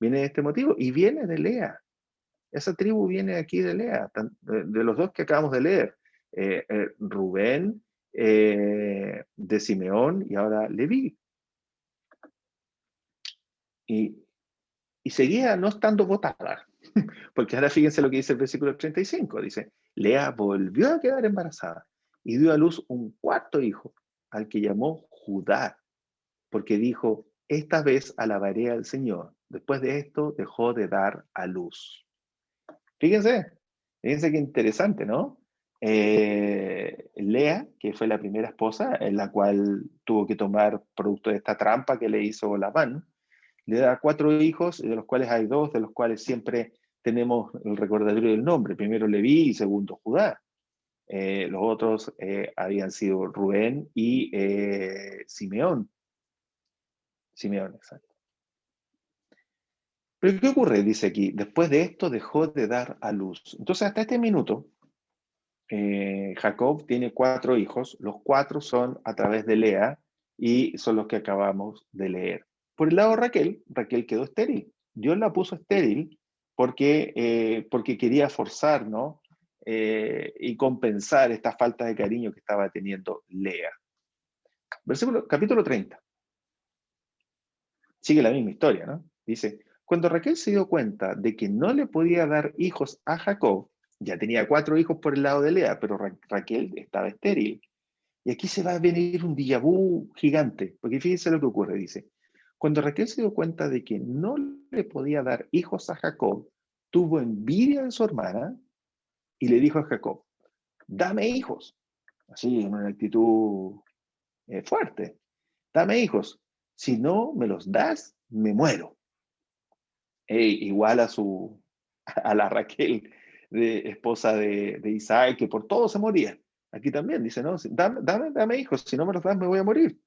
viene de este motivo y viene de Lea. Esa tribu viene aquí de Lea, de los dos que acabamos de leer, Rubén, de Simeón y ahora Leví. Y, y seguía no estando votada, porque ahora fíjense lo que dice el versículo 35, dice, Lea volvió a quedar embarazada y dio a luz un cuarto hijo, al que llamó Judá, porque dijo, esta vez alabaré al Señor. Después de esto dejó de dar a luz. Fíjense, fíjense qué interesante, ¿no? Lea, que fue la primera esposa, en la cual tuvo que tomar producto de esta trampa que le hizo Labán, le da cuatro hijos, de los cuales hay dos, de los cuales siempre tenemos el recordatorio del nombre. Primero Leví y segundo Judá. Los otros habían sido Rubén y Simeón. Simeón, exacto. Pero ¿qué ocurre? Dice aquí, después de esto dejó de dar a luz. Entonces, hasta este minuto, Jacob tiene cuatro hijos, los cuatro son a través de Lea y son los que acabamos de leer. Por el lado de Raquel, Raquel quedó estéril. Dios la puso estéril porque quería forzar, ¿no? Y compensar esta falta de cariño que estaba teniendo Lea. Capítulo 30. Sigue la misma historia, ¿no? Dice, cuando Raquel se dio cuenta de que no le podía dar hijos a Jacob, ya tenía cuatro hijos por el lado de Lea, pero Raquel estaba estéril. Y aquí se va a venir un déjà vu gigante, porque fíjense lo que ocurre, dice, cuando Raquel se dio cuenta de que no le podía dar hijos a Jacob, tuvo envidia de su hermana y le dijo a Jacob, dame hijos, así en una actitud fuerte, dame hijos, si no me los das, me muero. Igual a la Raquel, esposa de Isaac, que por todo se moría. Aquí también dice, no, dame hijos, si no me los das me voy a morir.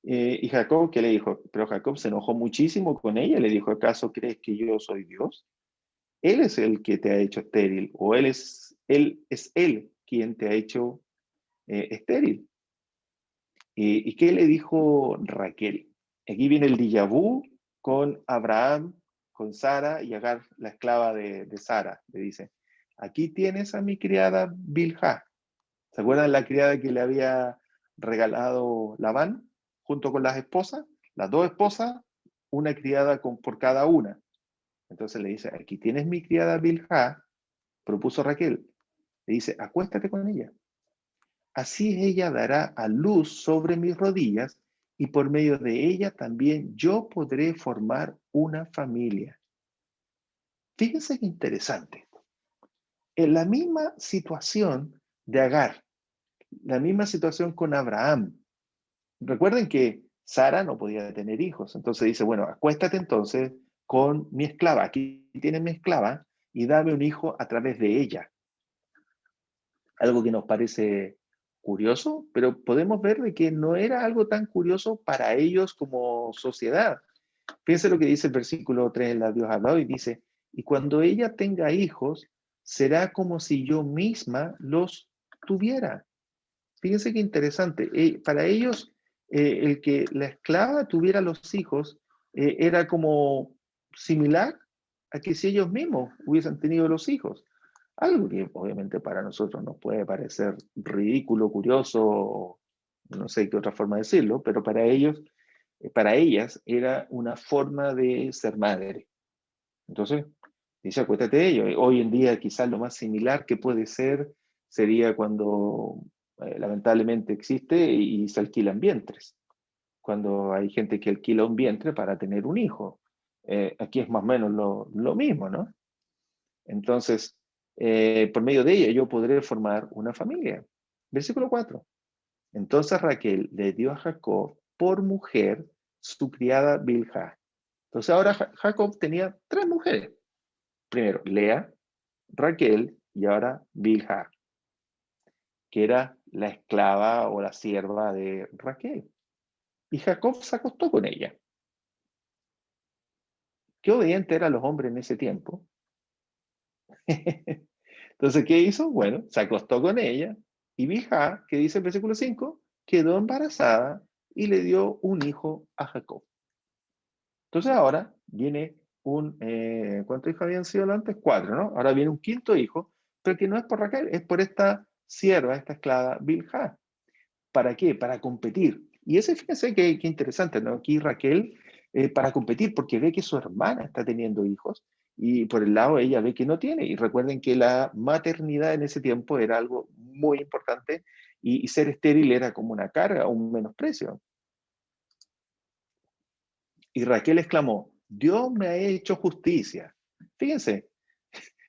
Y Jacob, ¿qué le dijo? Pero Jacob se enojó muchísimo con ella, le dijo, ¿acaso crees que yo soy Dios? Él es el que te ha hecho estéril, o él quien te ha hecho estéril. ¿Y qué le dijo Raquel? Aquí viene el déjà vu con Abraham, con Sara y Agar, la esclava de Sara. Le dice, aquí tienes a mi criada Bilhah. ¿Se acuerdan la criada que le había regalado Labán junto con las esposas? Las dos esposas, una criada por cada una. Entonces le dice, aquí tienes mi criada Bilhah, propuso Raquel. Le dice, acuéstate con ella. Así ella dará a luz sobre mis rodillas y por medio de ella también yo podré formar una familia. Fíjense qué interesante. En la misma situación de Agar, la misma situación con Abraham. Recuerden que Sara no podía tener hijos, entonces dice, bueno, acuéstate entonces con mi esclava, aquí tienes mi esclava, y dame un hijo a través de ella. Algo que nos parece curioso, pero podemos ver de que no era algo tan curioso para ellos como sociedad. Fíjense lo que dice el versículo 3 de la Dios hablado y dice, y cuando ella tenga hijos, será como si yo misma los tuviera. Fíjense qué interesante. Para ellos, el que la esclava tuviera los hijos era como similar a que si ellos mismos hubiesen tenido los hijos. Algo que obviamente para nosotros nos puede parecer ridículo, curioso, no sé qué otra forma de decirlo, pero para ellos, para ellas era una forma de ser madre. Entonces, Dice, acuéstate de ello. Hoy en día quizás lo más similar que puede ser sería cuando lamentablemente existe y se alquilan vientres. Cuando hay gente que alquila un vientre para tener un hijo. Aquí es más o menos lo mismo, ¿no? Entonces, por medio de ella yo podré formar una familia. Versículo 4. Entonces Raquel le dio a Jacob por mujer su criada Bilha. Entonces ahora Jacob tenía tres mujeres. Primero Lea, Raquel y ahora Bilha, que era la esclava o la sierva de Raquel. Y Jacob se acostó con ella. Qué obediente eran los hombres en ese tiempo. Entonces, ¿qué hizo? Bueno, se acostó con ella y Bilha, que dice el versículo 5, quedó embarazada y le dio un hijo a Jacob. Entonces ahora viene ¿cuántos hijos habían sido antes? Cuatro, ¿no? Ahora viene un quinto hijo, pero que no es por Raquel, es por esta sierva, esta esclava Bilha. ¿Para qué? Para competir. Y ese, fíjense qué interesante, ¿no? Aquí Raquel, para competir, porque ve que su hermana está teniendo hijos y por el lado ella ve que no tiene. Y recuerden que la maternidad en ese tiempo era algo muy importante y ser estéril era como una carga, un menosprecio. Y Raquel exclamó, Dios me ha hecho justicia. Fíjense,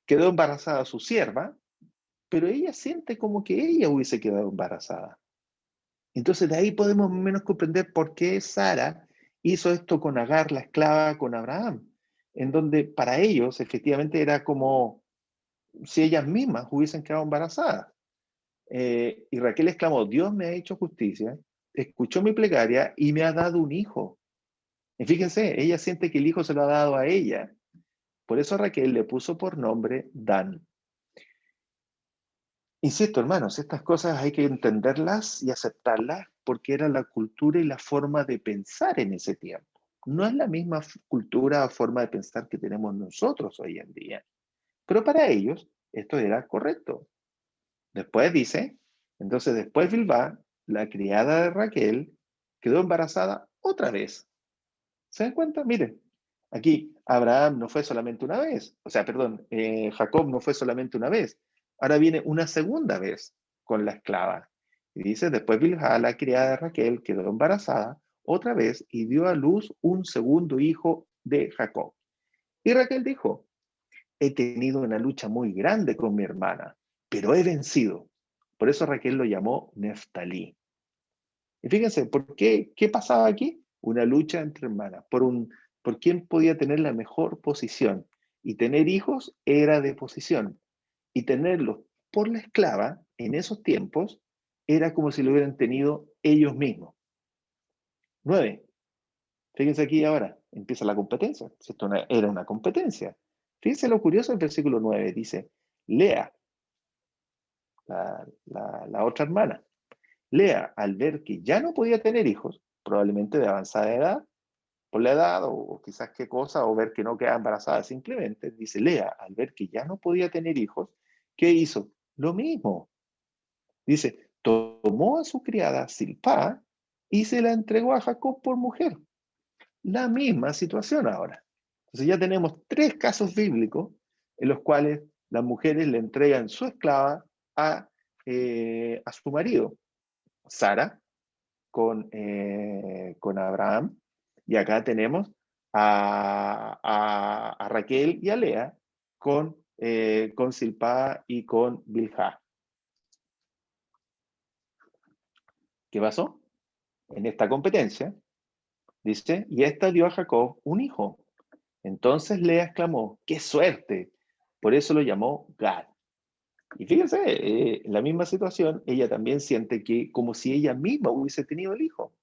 quedó embarazada su sierva, pero ella siente como que ella hubiese quedado embarazada. Entonces de ahí podemos menos comprender por qué Sara hizo esto con Agar, la esclava, con Abraham, en donde para ellos efectivamente era como si ellas mismas hubiesen quedado embarazadas. Y Raquel exclamó, Dios me ha hecho justicia, escuchó mi plegaria y me ha dado un hijo. Y fíjense, ella siente que el hijo se lo ha dado a ella. Por eso Raquel le puso por nombre Dan. Insisto, hermanos, estas cosas hay que entenderlas y aceptarlas porque era la cultura y la forma de pensar en ese tiempo. No es la misma cultura o forma de pensar que tenemos nosotros hoy en día, pero para ellos esto era correcto. Después dice, entonces después Bilbá, la criada de Raquel, quedó embarazada otra vez. ¿Se dan cuenta? Miren, aquí Abraham no fue solamente una vez, o sea, perdón, Jacob no fue solamente una vez, ahora viene una segunda vez con la esclava. Y dice, después Bilhá, la criada de Raquel, quedó embarazada otra vez y dio a luz un segundo hijo de Jacob. Y Raquel dijo, he tenido una lucha muy grande con mi hermana, pero he vencido. Por eso Raquel lo llamó Neftalí. Y fíjense, ¿qué pasaba aquí? Una lucha entre hermanas, por quién podía tener la mejor posición. Y tener hijos era de posición. Y tenerlos por la esclava en esos tiempos era como si lo hubieran tenido ellos mismos. 9. Fíjense aquí ahora, empieza la competencia. Esto era una competencia. Fíjense lo curioso del versículo 9. Dice, Lea, la otra hermana, Lea, al ver que ya no podía tener hijos, probablemente de avanzada edad, por la edad o quizás qué cosa, o ver que no quedaba embarazada simplemente, dice Lea, al ver que ya no podía tener hijos, ¿qué hizo? Lo mismo. Dice, tomó a su criada Silpá y se la entregó a Jacob por mujer. La misma situación ahora. Entonces ya tenemos tres casos bíblicos en los cuales las mujeres le entregan su esclava a su marido. Sara, con Abraham, y acá tenemos a Raquel y a Lea con Silpá y con Bilhá. ¿Qué pasó? En esta competencia, dice, y esta dio a Jacob un hijo. Entonces Lea exclamó, ¡qué suerte! Por eso lo llamó Gad. Y fíjense, en la misma situación, ella también siente que como si ella misma hubiese tenido el hijo.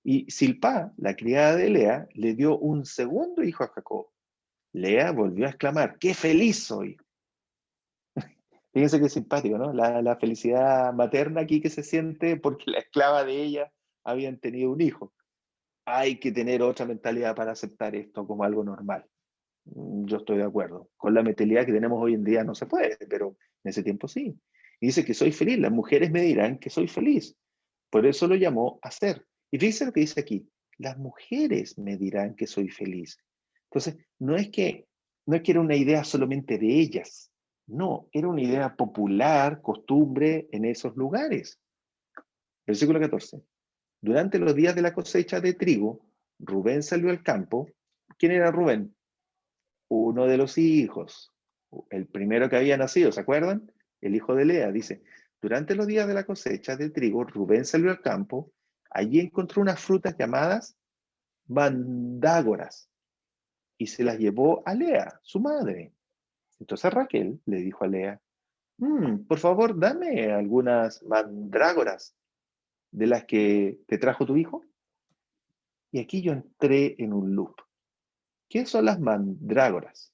Y Silpá, la criada de Lea, le dio un segundo hijo a Jacob. Lea volvió a exclamar, ¡qué feliz soy! Fíjense qué simpático, ¿no? La felicidad materna aquí que se siente porque la esclava de ella habían tenido un hijo. Hay que tener otra mentalidad para aceptar esto como algo normal. Yo estoy de acuerdo. Con la mentalidad que tenemos hoy en día no se puede, pero en ese tiempo sí. Y dice que soy feliz, las mujeres me dirán que soy feliz. Por eso lo llamó a ser. Y fíjense lo que dice aquí, las mujeres me dirán que soy feliz. Entonces, no es que no es que era una idea solamente de ellas, no, era una idea popular, costumbre en esos lugares. Versículo 14. Durante los días de la cosecha de trigo, Rubén salió al campo. ¿Quién era Rubén? Uno de los hijos, el primero que había nacido, ¿se acuerdan? El hijo de Lea, dice, durante los días de la cosecha de trigo, Rubén salió al campo, allí encontró unas frutas llamadas mandágoras y se las llevó a Lea, su madre. Entonces Raquel le dijo a Lea, por favor, dame algunas mandrágoras de las que te trajo tu hijo. Y aquí yo entré en un loop. ¿Qué son las mandrágoras?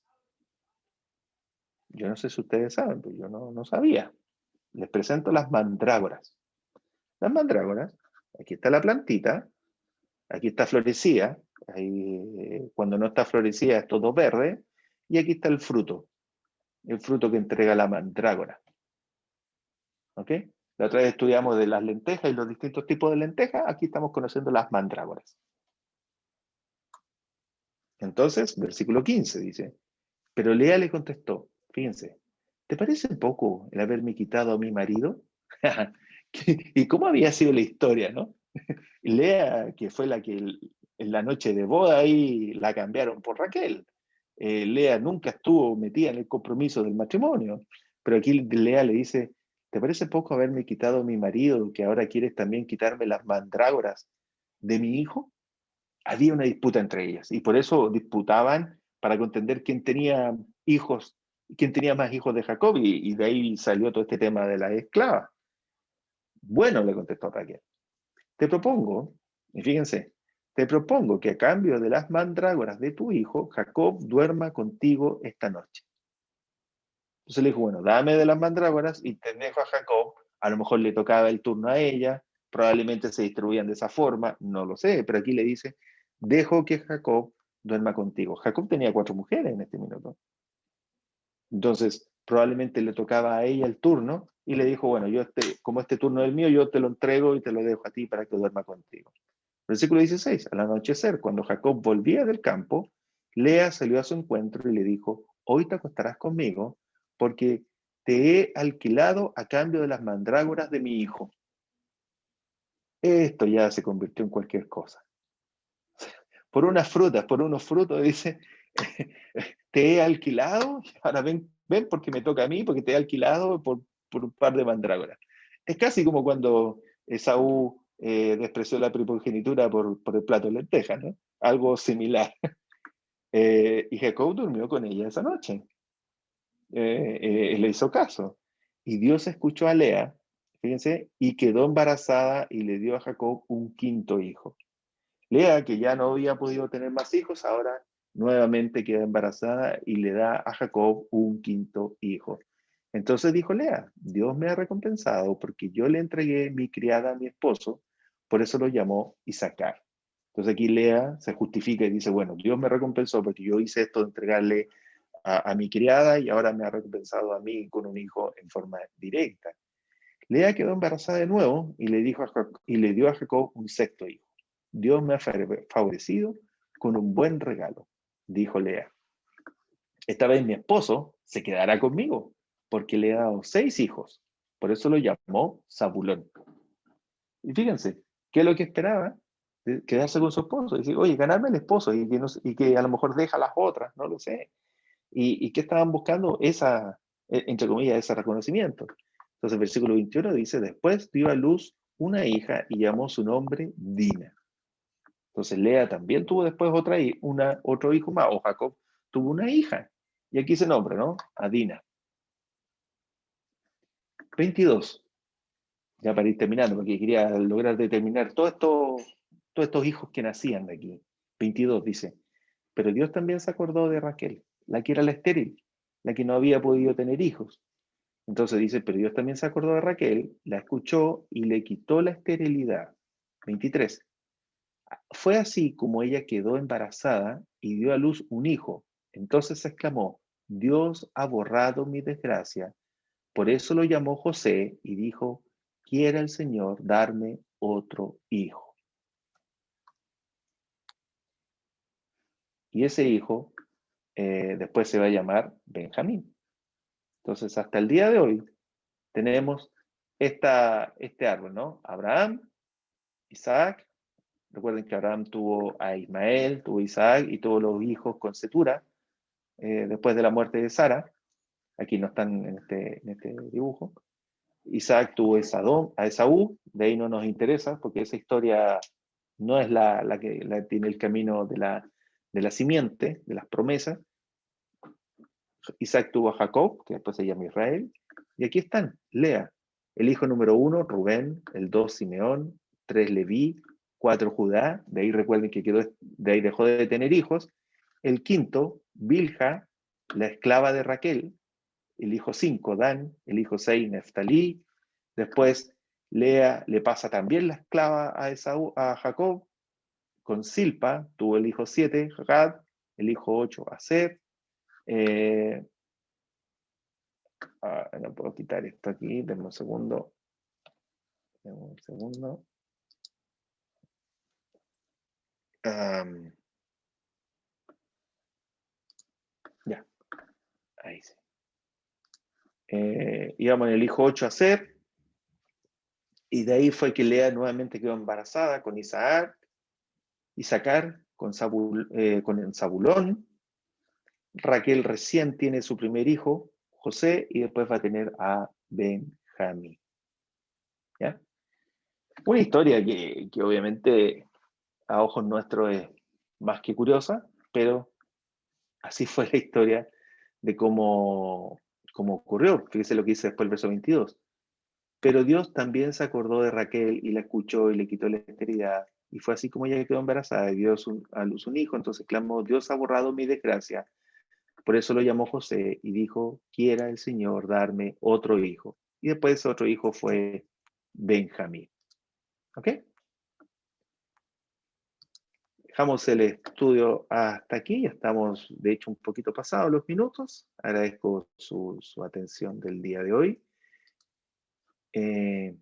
Yo no sé si ustedes saben, pero yo no sabía. Les presento las mandrágoras. Las mandrágoras, aquí está la plantita, aquí está florecida, ahí, cuando no está florecida es todo verde, y aquí está el fruto que entrega la mandrágora. ¿Ok? La otra vez estudiamos de las lentejas y los distintos tipos de lentejas, aquí estamos conociendo las mandrágoras. Entonces, versículo 15 dice, pero Lea le contestó, fíjense, ¿te parece poco el haberme quitado a mi marido? ¿Y cómo había sido la historia, no? Lea, que fue la que en la noche de boda ahí la cambiaron por Raquel. Lea nunca estuvo metida en el compromiso del matrimonio, pero aquí Lea le dice, ¿te parece poco haberme quitado a mi marido, que ahora quieres también quitarme las mandrágoras de mi hijo? Había una disputa entre ellas y por eso disputaban para contender quién tenía hijos, quién tenía más hijos de Jacob y de ahí salió todo este tema de la esclava. Bueno, le contestó Raquel, te propongo, y fíjense, te propongo que a cambio de las mandrágoras de tu hijo, Jacob duerma contigo esta noche. Entonces le dijo, bueno, dame de las mandrágoras y te dejo a Jacob, a lo mejor le tocaba el turno a ella, probablemente se distribuían de esa forma, no lo sé, pero aquí le dice, dejo que Jacob duerma contigo. Jacob tenía 4 mujeres en este minuto. Entonces, probablemente le tocaba a ella el turno y le dijo, bueno, como este turno es el mío, yo te lo entrego y te lo dejo a ti para que duerma contigo. Versículo 16. Al anochecer, cuando Jacob volvía del campo, Lea salió a su encuentro y le dijo, hoy te acostarás conmigo porque te he alquilado a cambio de las mandrágoras de mi hijo. Esto ya se convirtió en cualquier cosa. Por unas frutas, por unos frutos, dice, te he alquilado, ahora ven porque me toca a mí, porque te he alquilado por un par de mandrágoras. Es casi como cuando Esaú despreció la primogenitura por el plato de lentejas, ¿no? Algo similar. Y Jacob durmió con ella esa noche. Le hizo caso. Y Dios escuchó a Lea, fíjense, y quedó embarazada y le dio a Jacob un quinto hijo. Lea, que ya no había podido tener más hijos, ahora nuevamente queda embarazada y le da a Jacob un quinto hijo. Entonces dijo Lea, Dios me ha recompensado porque yo le entregué mi criada a mi esposo, por eso lo llamó Isaacar. Entonces aquí Lea se justifica y dice, bueno, Dios me recompensó porque yo hice esto de entregarle a mi criada y ahora me ha recompensado a mí con un hijo en forma directa. Lea quedó embarazada de nuevo y le dio a Jacob un sexto hijo. Dios me ha favorecido con un buen regalo, dijo Lea. Esta vez mi esposo se quedará conmigo porque le he dado 6 hijos. Por eso lo llamó Zabulón. Y fíjense, ¿qué es lo que esperaba? Quedarse con su esposo. Decir, oye, ganarme el esposo y que a lo mejor deja las otras, no lo sé. ¿Y qué estaban buscando? Entre comillas, ese reconocimiento. Entonces, el versículo 21 dice, después dio a luz una hija y llamó su nombre Dina. Entonces, Lea también tuvo después otro hijo más, o Jacob tuvo una hija. Y aquí se nombra, ¿no? A Dina. 22. Ya para ir terminando, porque quería lograr determinar todos estos hijos que nacían de aquí. 22 dice, pero Dios también se acordó de Raquel, la que era la estéril, la que no había podido tener hijos. Entonces dice, pero Dios también se acordó de Raquel, la escuchó y le quitó la esterilidad. 23. Fue así como ella quedó embarazada y dio a luz un hijo. Entonces exclamó, Dios ha borrado mi desgracia. Por eso lo llamó José y dijo, quiera el Señor darme otro hijo. Y ese hijo después se va a llamar Benjamín. Entonces, hasta el día de hoy, tenemos este árbol, ¿no? Abraham, Isaac. Recuerden que Abraham tuvo a Ismael, tuvo a Isaac y tuvo los hijos con Setura, después de la muerte de Sara. Aquí no están en este dibujo. Isaac tuvo a Esaú, de ahí no nos interesa, porque esa historia no es la que tiene el camino de la simiente, de las promesas. Isaac tuvo a Jacob, que después se llama Israel, y aquí están, Lea, el hijo número 1, Rubén, el 2, Simeón, 3, Leví, 4, Judá, de ahí recuerden que de ahí dejó de tener hijos, el quinto, Bilha, la esclava de Raquel, el hijo 5, Dan, el hijo 6, Neftalí, después Lea le pasa también la esclava a Jacob, con Silpa, tuvo el hijo 7, Gad, el hijo 8, Aser, no puedo quitar esto aquí, denme un segundo. Ya, ahí sí. Íbamos en el hijo 8 a Ser, y de ahí fue que Lea nuevamente quedó embarazada con Isaacar, con Zabulón. Raquel recién tiene su primer hijo, José, y después va a tener a Benjamín. ¿Ya? Una historia que obviamente a ojos nuestros es más que curiosa, pero así fue la historia de cómo ocurrió. Fíjese lo que dice después el verso 22. Pero Dios también se acordó de Raquel y la escuchó y le quitó la esterilidad. Y fue así como ella quedó embarazada y dio a luz un hijo. Entonces clamó, Dios ha borrado mi desgracia. Por eso lo llamó José y dijo, quiera el Señor darme otro hijo. Y después ese otro hijo fue Benjamín. ¿Ok? Dejamos el estudio hasta aquí. Ya estamos, de hecho, un poquito pasados los minutos. Agradezco su atención del día de hoy.